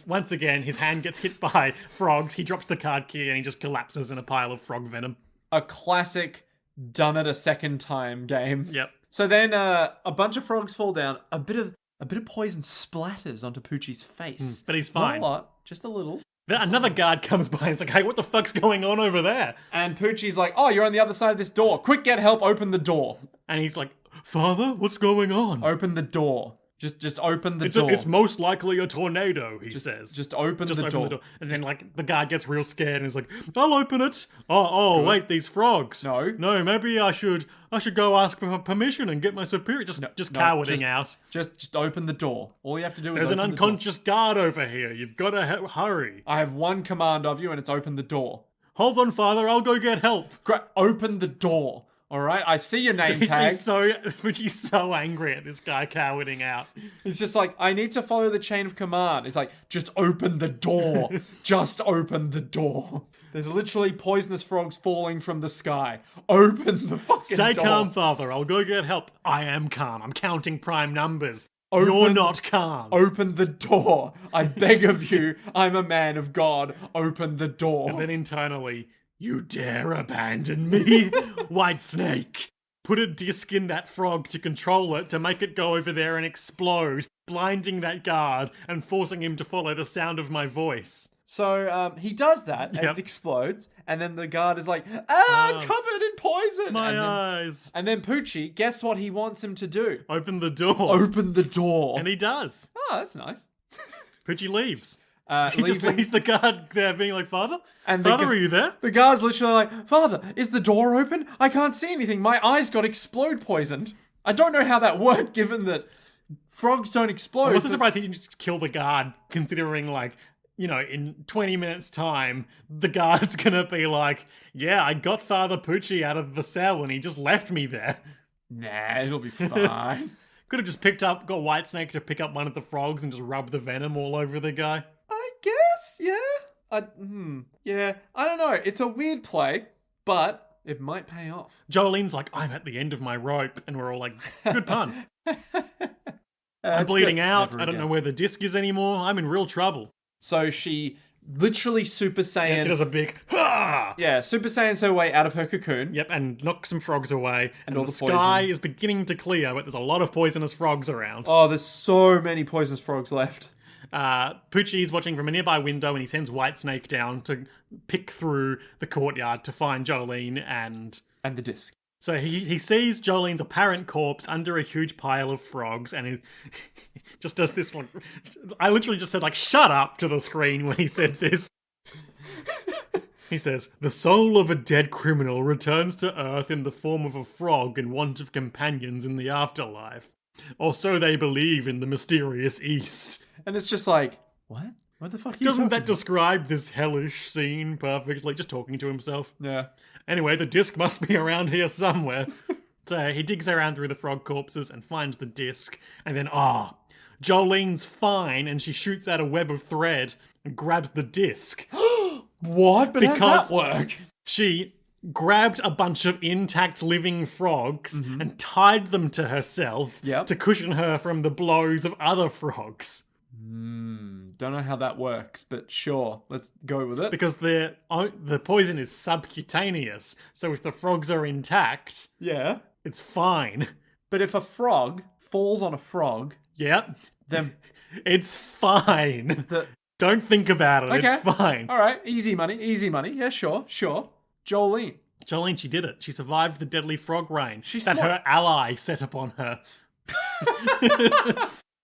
once again, his hand gets hit by frogs. He drops the card key and he just collapses in a pile of frog venom. A classic done it a second time game. Yep. So then a bunch of frogs fall down. A bit of poison splatters onto Poochie's face. But he's fine. Not a lot, just a little. Then another guard comes by and is like, hey, what the fuck's going on over there? And Poochie's like, oh, you're on the other side of this door. Quick, get help, open the door. And he's like, Father, what's going on? Open the door. Just open the door. It's most likely a tornado, he says. Just open the door. And then, like, the guard gets real scared and is like, I'll open it. Oh, wait, these frogs. No, maybe I should go ask for permission and get my superior. Just cowarding out. Just open the door. All you have to do is There's open an unconscious guard over here. You've got to hurry. I have one command of you and it's open the door. Hold on, Father, I'll go get help. Open the door. All right, I see your name tag. He's so angry at this guy cowarding out. He's just like, I need to follow the chain of command. It's like, just open the door. Just open the door. There's literally poisonous frogs falling from the sky. Open the fucking door. Stay calm, Father. I'll go get help. I am calm. I'm counting prime numbers. You're not calm. Open the door. I beg of you. I'm a man of God. Open the door. And then internally, you dare abandon me? White Snake. Put a disc in that frog to control it, to make it go over there and explode, blinding that guard and forcing him to follow the sound of my voice. So he does that, and it explodes, and then the guard is like, covered in poison! My eyes! And then Poochie, guess what he wants him to do? Open the door. Open the door. And he does. Oh, that's nice. Poochie leaves. He just leaves the guard there being like, Father? Father, are you there? The guard's literally like, Father, is the door open? I can't see anything. My eyes got explode poisoned. I don't know how that worked, given that frogs don't explode. I'm also surprised he didn't just kill the guard, considering, like, in 20 minutes' time, the guard's gonna be like, yeah, I got Father Poochie out of the cell and he just left me there. Nah, it'll be fine. Could have just got Whitesnake to pick up one of the frogs and just rub the venom all over the guy. I guess, yeah. Yeah, I don't know. It's a weird play, but it might pay off. Jolene's like, I'm at the end of my rope, and we're all like, good pun. I'm bleeding out. I don't know where the disc is anymore. I'm in real trouble. So she literally Super Saiyan... Yeah, she does a big, ha! Yeah, Super Saiyan's her way out of her cocoon. Yep, and knocks some frogs away. And all the sky is beginning to clear, but there's a lot of poisonous frogs around. Oh, there's so many poisonous frogs left. Poochie's watching from a nearby window and he sends Whitesnake down to pick through the courtyard to find Jolene and the disc. So he sees Jolene's apparent corpse under a huge pile of frogs and he just does this one. I literally just said, like, shut up to the screen when he said this. He says, the soul of a dead criminal returns to Earth in the form of a frog in want of companions in the afterlife. Or so they believe in the mysterious East. And it's just like, what? What the fuck are you Doesn't that talking describe this hellish scene perfectly? Just talking to himself. Yeah. Anyway, the disc must be around here somewhere. So he digs around through the frog corpses and finds the disc. And then, Jolene's fine and she shoots out a web of thread and grabs the disc. What? But how does that work? She grabbed a bunch of intact living frogs and tied them to herself to cushion her from the blows of other frogs. Don't know how that works, but sure, let's go with it. Because the poison is subcutaneous, so if the frogs are intact, it's fine. But if a frog falls on a frog, then it's fine. Don't think about it. Okay. It's fine. All right, easy money. Yeah, sure. Jolene, she did it. She survived the deadly frog rain She's that smart. her ally set upon her.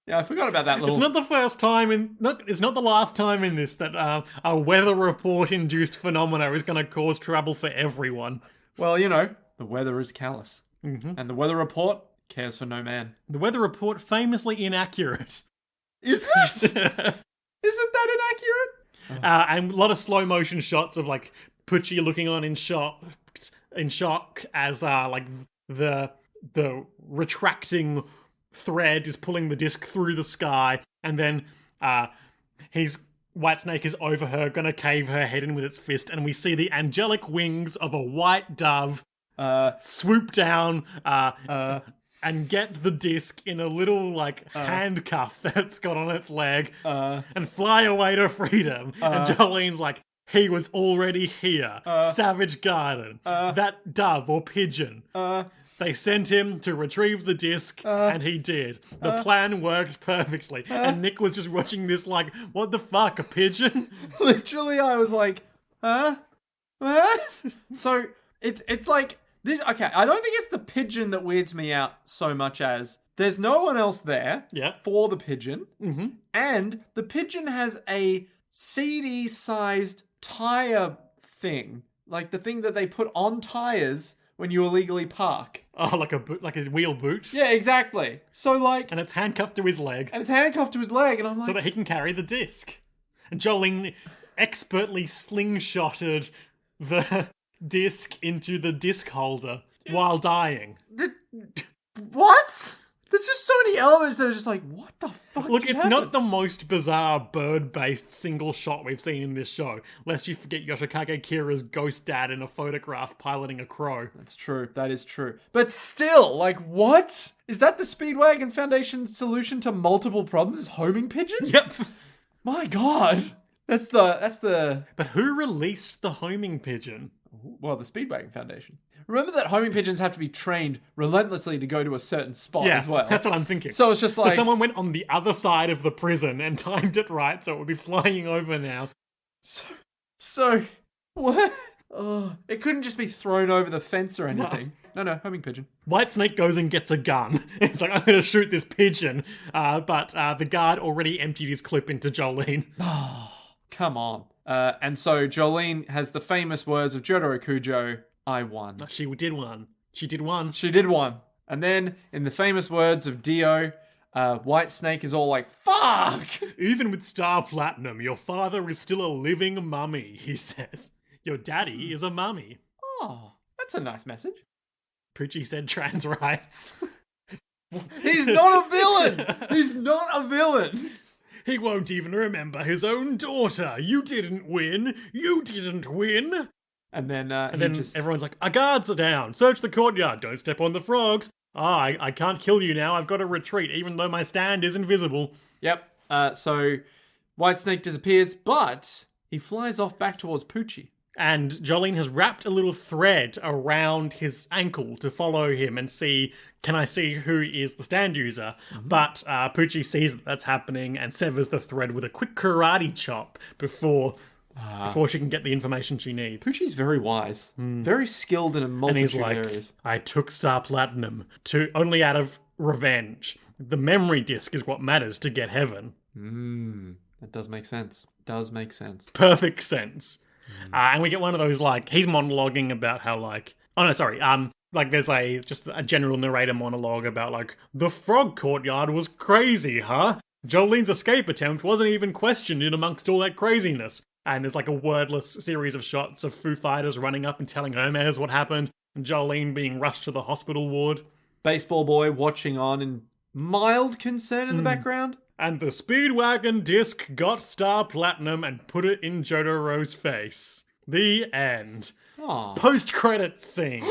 Yeah, I forgot about that little... It's not the first time it's not the last time in this that a weather report induced phenomena is going to cause trouble for everyone. Well, the weather is callous. Mm-hmm. And the weather report cares for no man. The weather report famously inaccurate. Is it? Isn't that inaccurate? And a lot of slow motion shots of like Pucci looking on in shock as like the retracting thread is pulling the disc through the sky, and then Whitesnake is over her, gonna cave her head in with its fist, and we see the angelic wings of a white dove swoop down and get the disc in a little handcuff that's got on its leg and fly away to freedom. And Jolene's like, he was already here. Savage Garden. That dove or pigeon. They sent him to retrieve the disc, and he did. The plan worked perfectly. And Nick was just watching this like, what the fuck, a pigeon? Literally, I was like, huh? So, it's like, this. Okay, I don't think it's the pigeon that weirds me out so much as there's no one else there for the pigeon. Mm-hmm. And the pigeon has a CD-sized tire thing. Like the thing that they put on tires when you illegally park. Oh, like a wheel boot? Yeah, exactly. So like... And it's handcuffed to his leg. And I'm like... So that he can carry the disc. And Jolene expertly slingshotted the disc into the disc holder while dying. What? There's just so many elements that are just like, what the fuck? Look, it's not the most bizarre bird-based single shot we've seen in this show, lest you forget Yoshikage Kira's ghost dad in a photograph piloting a crow. That's true. That is true. But still, like, what? Is that the Speedwagon Foundation's solution to multiple problems? Is homing pigeons? Yep. My God. That's the... But who released the homing pigeon? Well, the Speedwagon Foundation. Remember that homing pigeons have to be trained relentlessly to go to a certain spot as well. That's what I'm thinking. So it's just like... So someone went on the other side of the prison and timed it right so it would be flying over now. So what? Oh, it couldn't just be thrown over the fence or anything. No, homing pigeon. Whitesnake goes and gets a gun. It's like, I'm going to shoot this pigeon. But the guard already emptied his clip into Jolene. Oh, come on. And so Jolene has the famous words of Jotaro Kujo, I won. She did one. She did one. And then, in the famous words of Dio, Whitesnake is all like, fuck! Even with Star Platinum, your father is still a living mummy, he says. Your daddy is a mummy. Oh, that's a nice message. Pucci said trans rights. He's not a villain! He's not a villain! He won't even remember his own daughter. You didn't win. And then everyone's like, our guards are down. Search the courtyard. Don't step on the frogs. I can't kill you now. I've got to retreat, even though my stand is invisible. Yep. So Whitesnake disappears, but he flies off back towards Pucci. And Jolene has wrapped a little thread around his ankle to follow him and see, can I see who is the stand user? Mm-hmm. But Pucci sees that's happening and severs the thread with a quick karate chop before she can get the information she needs. Pucci's very wise. Very skilled in a multitude of areas. I took Star Platinum only out of revenge. The memory disc is what matters to get heaven. That does make sense. Perfect sense. And we get one of those, he's monologuing about how, there's just a general narrator monologue about, the frog courtyard was crazy, huh? Jolene's escape attempt wasn't even questioned in amongst all that craziness. And there's a wordless series of shots of Foo Fighters running up and telling Hermes what happened, and Jolene being rushed to the hospital ward. Baseball boy watching on in mild concern in the background. And the Speedwagon disc got Star Platinum and put it in Jotaro's face. The end. Aww. Post-credits scene.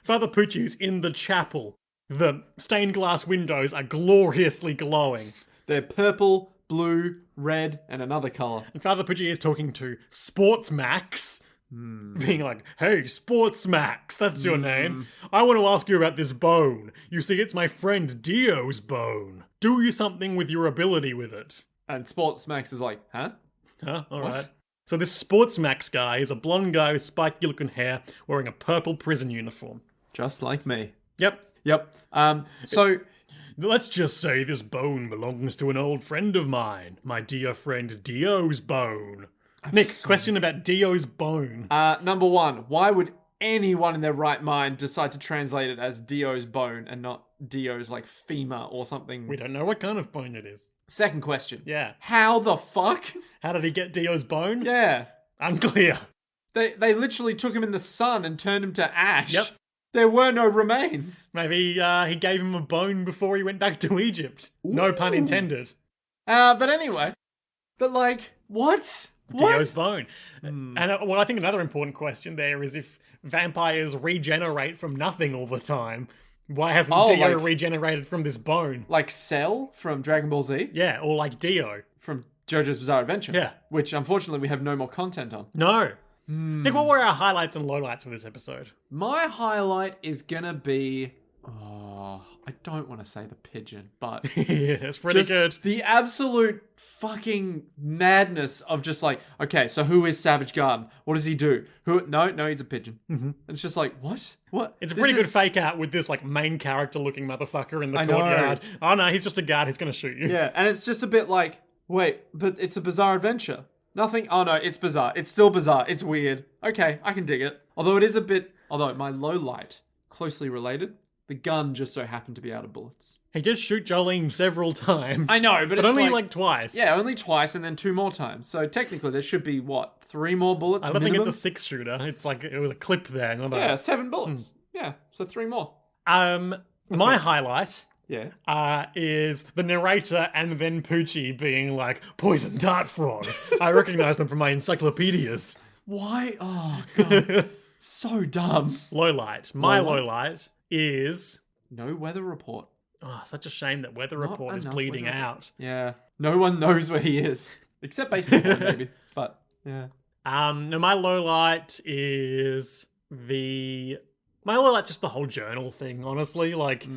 Father Pucci's in the chapel. The stained glass windows are gloriously glowing. They're purple, blue, red, and another colour. And Father Pucci is talking to Sports Max, being like, hey, Sports Max, that's your name. I want to ask you about this bone. You see, it's my friend Dio's bone. Do you something with your ability with it? And Sports Max is like, huh? Alright. So this Sports Max guy is a blonde guy with spiky looking hair wearing a purple prison uniform. Just like me. Yep. So Let's just say this bone belongs to an old friend of mine, my dear friend Dio's bone. Nick, question about Dio's bone. Number one, why would anyone in their right mind decide to translate it as Dio's bone and not Dio's like femur or something? We don't know what kind of bone it is. Second question. Yeah. How the fuck? How did he get Dio's bone? Yeah. Unclear. They literally took him in the sun and turned him to ash. Yep. There were no remains. Maybe he gave him a bone before he went back to Egypt. No pun intended. But anyway. But like, what? Dio's bone. And well, I think another important question there is if vampires regenerate from nothing all the time, why hasn't Dio regenerated from this bone? Like Cell from Dragon Ball Z? Yeah, or like Dio. From JoJo's Bizarre Adventure. Yeah. Which unfortunately we have no more content on. No. Nick, what were our highlights and lowlights for this episode? My highlight is gonna be... Oh, I don't want to say the pigeon, but... Yeah, it's pretty good. The absolute fucking madness of just like, okay, so who is Savage Garden? What does he do? No, he's a pigeon. Mm-hmm. It's just like, what? It's a pretty good fake out with this like main character looking motherfucker in the courtyard. Oh no, he's just a guard, he's gonna shoot you. Yeah, and it's just a bit like, wait, but it's a bizarre adventure. Nothing, oh no, it's bizarre. It's still bizarre. It's weird. Okay, I can dig it. Although my low light, closely related, the gun just so happened to be out of bullets. He did shoot Jolene several times. I know, but it's only like twice. Yeah, only twice and then 2 more times. So technically there should be, 3 more bullets I don't minimum? think it's a 6-shooter. It's like, it was a clip there. Yeah, 7 bullets. Yeah, so 3 more. My highlight... Yeah. Is the narrator and then Poochie being like, poison dart frogs. I recognize them from my encyclopedias. Why? Oh, God. So dumb. Low light. My low light is... No weather report. Oh, such a shame that weather report is bleeding out. Yeah. No one knows where he is. Except baseball boy, maybe. But, yeah. No, my low light is my low light's just the whole journal thing, honestly. Like...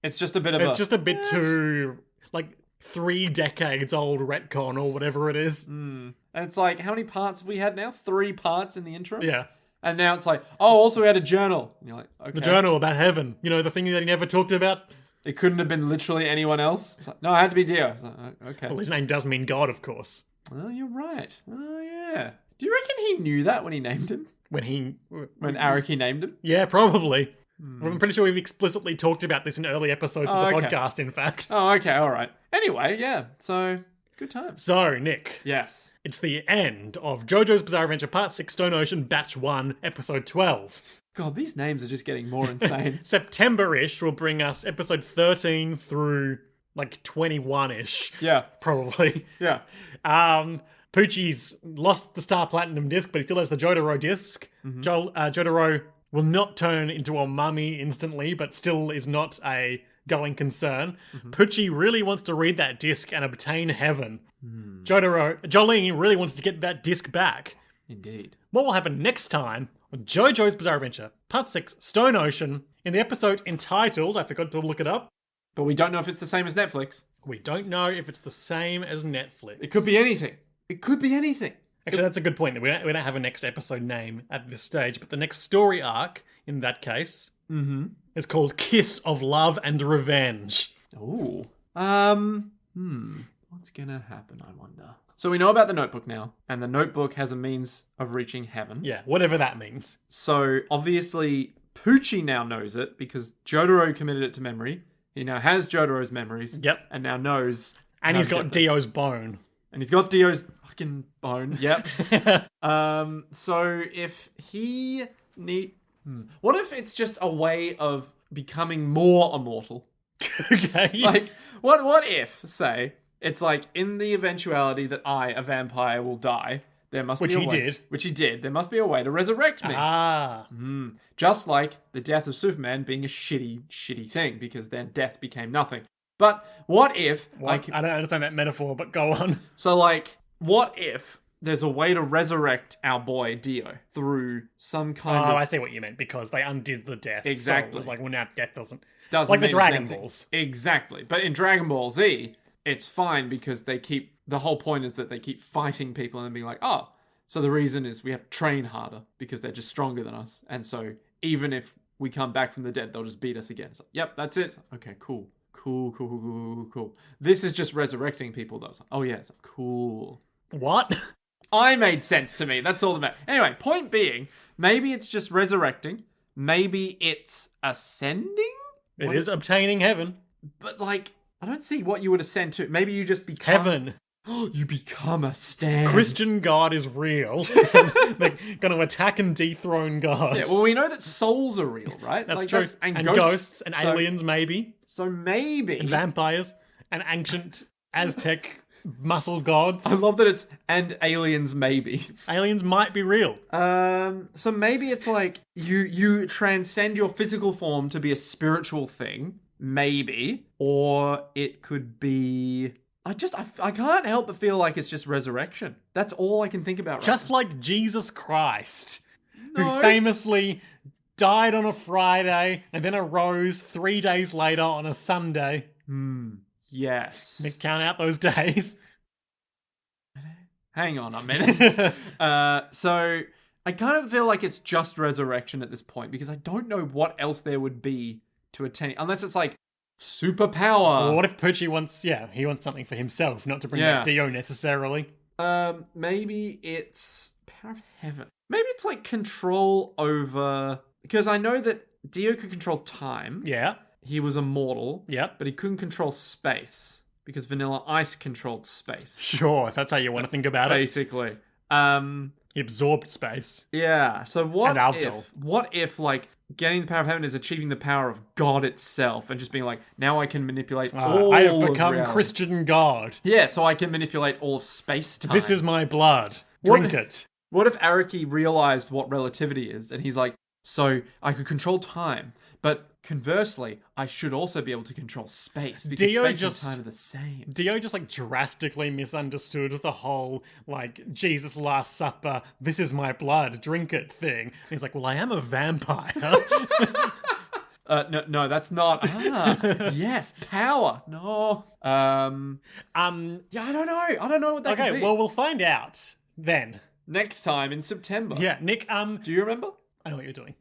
It's just a bit of It's just a bit too, like, 3 decades old retcon or whatever it is. And it's like, how many parts have we had now? 3 parts in the intro? Yeah. And now it's like, oh, also we had a journal. And you're like, okay. The journal about heaven. You know, the thing that he never talked about. It couldn't have been literally anyone else. It's like, no, it had to be Dio. It's like, okay. Well, his name does mean God, of course. Oh, you're right. Oh, yeah. Do you reckon he knew that when he named him? When Araki named him? Yeah, probably. I'm pretty sure we've explicitly talked about this in early episodes of the podcast, in fact. Oh, okay, all right. Anyway, yeah, so good times. So, Nick. Yes. It's the end of JoJo's Bizarre Adventure Part 6 Stone Ocean Batch 1, Episode 12. God, these names are just getting more insane. September-ish will bring us Episode 13 through, like, 21-ish. Yeah. Probably. Yeah. Poochie's lost the Star Platinum disc, but he still has the Jotaro disc. Jotaro will not turn into a mummy instantly, but still is not a going concern. Poochie really wants to read that disc and obtain heaven. Jolene really wants to get that disc back. Indeed. What will happen next time on JoJo's Bizarre Adventure, Part 6, Stone Ocean, in the episode entitled, I forgot to look it up. But we don't know if it's the same as Netflix. We don't know if it's the same as Netflix. It could be anything. It could be anything. Actually, that's a good point. We don't have a next episode name at this stage, but the next story arc, in that case, is called Kiss of Love and Revenge. Ooh. What's gonna happen, I wonder? So we know about the notebook now, and the notebook has a means of reaching heaven. Yeah, whatever that means. So, obviously, Poochie now knows it, because Jotaro committed it to memory. He now has Jotaro's memories. Yep. And now knows... And he's got Dio's bone. And he's got Dio's fucking bone. Yep. So if he what if it's just a way of becoming more immortal? Okay. Like, what if, say, it's like in the eventuality that I, a vampire, will die, there must be a way... Which he did. There must be a way to resurrect me. Just like the death of Superman being a shitty thing, because then death became nothing. But what if... I don't understand that metaphor, but go on. So, like, what if there's a way to resurrect our boy Dio through some kind of... Oh, I see what you meant, because they undid the death. Exactly. So it was like, well, now death doesn't like the Dragon Balls. Exactly. But in Dragon Ball Z, it's fine because they keep... The whole point is that they keep fighting people and then being like, oh, so the reason is we have to train harder because they're just stronger than us. And so even if we come back from the dead, they'll just beat us again. So, yep, that's it. Okay, cool. Cool. This is just resurrecting people, though. Oh, yes. Cool. What? I made sense to me. That's all that matters. Anyway, point being, maybe it's just resurrecting. Maybe it's ascending? It is obtaining heaven. But, like, I don't see what you would ascend to. Maybe you just become... Heaven. You become a stand. Christian God is real. They're going to attack and dethrone God. Yeah, well, we know that souls are real, right? That's like, true. And ghosts and aliens, maybe. So maybe... And vampires. And ancient Aztec muscle gods. I love that it's... And aliens, maybe. Aliens might be real. So maybe it's like you transcend your physical form to be a spiritual thing. Maybe. Or it could be... I can't help but feel like it's just resurrection. That's all I can think about right Just now. like Jesus Christ, No. who famously died on a Friday and then arose 3 days later on a Sunday. Yes. Count out those days. Hang on a minute. So I kind of feel like it's just resurrection at this point because I don't know what else there would be to attain. Unless it's like superpower. Well, what if Poochie wants, he wants something for himself, not to bring back Dio necessarily. Maybe it's power of heaven. Maybe it's like control over... Because I know that Dio could control time. Yeah. He was immortal. Yep. But he couldn't control space. Because Vanilla Ice controlled space. Sure, if that's how you want to think about it. Basically. He absorbed space. Yeah. So what And if like getting the power of heaven is achieving the power of God itself and just being like, now I can manipulate all I have of become reality. Christian God. Yeah, so I can manipulate all of space-time. This is my blood. Drink it. What if Araki realized what relativity is and he's like, so I could control time, but conversely, I should also be able to control space because space and time are the same. Dio just like drastically misunderstood the whole like Jesus Last Supper, this is my blood, drink it thing. And he's like, well, I am a vampire. No, that's not. Yes, power. No. Yeah, I don't know. I don't know what that could be. Okay, well, we'll find out then. Next time in September. Yeah, Nick, do you remember? I know what you're doing.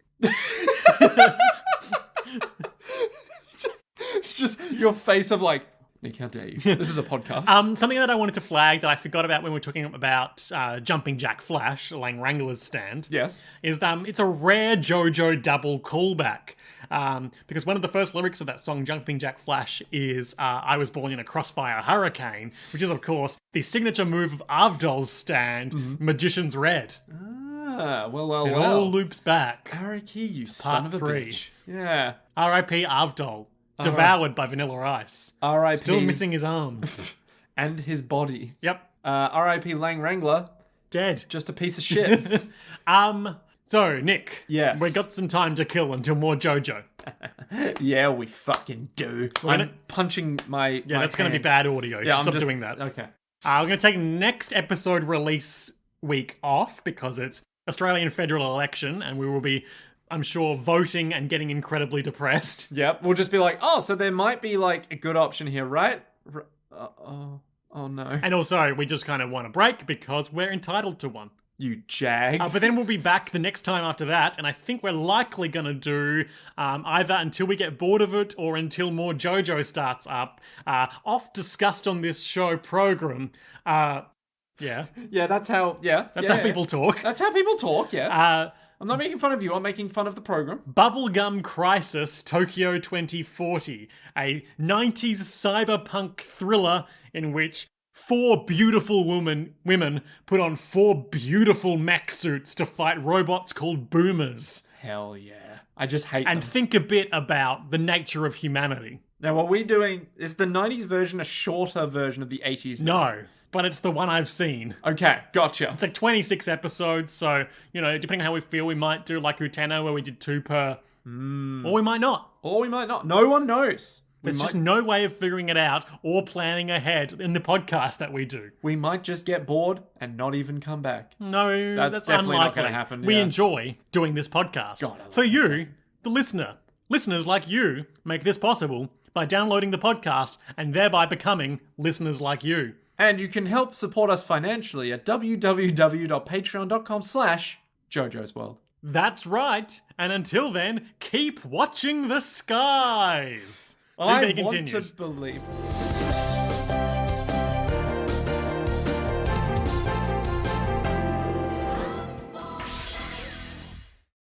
It's just your face of like, Nick, how dare you? This is a podcast. Something that I wanted to flag that I forgot about when we were talking about Jumping Jack Flash, Lang Wrangler's stand. Yes. Is it's a rare Jojo double callback. Because one of the first lyrics of that song, Jumping Jack Flash, is I was born in a crossfire hurricane, which is, of course, the signature move of Avdol's stand, Magician's Red. Well. It all loops back. Araki, you son of a 3. bitch. Yeah. R.I.P. Avdol. Devoured by Vanilla Ice. R.I.P. Still missing his arms. And his body. Yep. R.I.P. Lang Wrangler. Dead. Just a piece of shit. So, Nick. Yes. We got some time to kill until more Jojo. Yeah, we fucking do. I'm punching my that's going to be hand. bad audio. Yeah, Stop doing that. Okay. We're going to take next episode release week off because it's Australian federal election and we will be, I'm sure, voting and getting incredibly depressed. Yep. We'll just be like, oh, so there might be like a good option here, right? Oh no. And also, we just kind of want a break because we're entitled to one. You jags. But then we'll be back the next time after that, and I think we're likely going to do either until we get bored of it or until more JoJo starts up, oft discussed on this show program. Yeah. Yeah, that's how, That's how people talk. That's how people talk, yeah. I'm not making fun of you, I'm making fun of the program. Bubblegum Crisis Tokyo 2040, a 90s cyberpunk thriller in which 4 beautiful women put on 4 beautiful mech suits to fight robots called boomers. Hell yeah. I just hate And them. think a bit about the nature of humanity. Now, what we're doing, is the 90s version a shorter version of the 80s version? No, but it's the one I've seen. Okay, gotcha. It's like 26 episodes, so, depending on how we feel, we might do like Utena where we did 2 per. Or we might not. Or we might not. No one knows. There's just no way of figuring it out or planning ahead in the podcast that we do. We might just get bored and not even come back. No, that's definitely unlikely. not going to happen. We yeah. enjoy doing this podcast. God, I love For you, the listener. Listeners like you make this possible by downloading the podcast and thereby becoming listeners like you. And you can help support us financially at www.patreon.com/Jojo's World. That's right. And until then, keep watching the skies. I be want continued. to believe.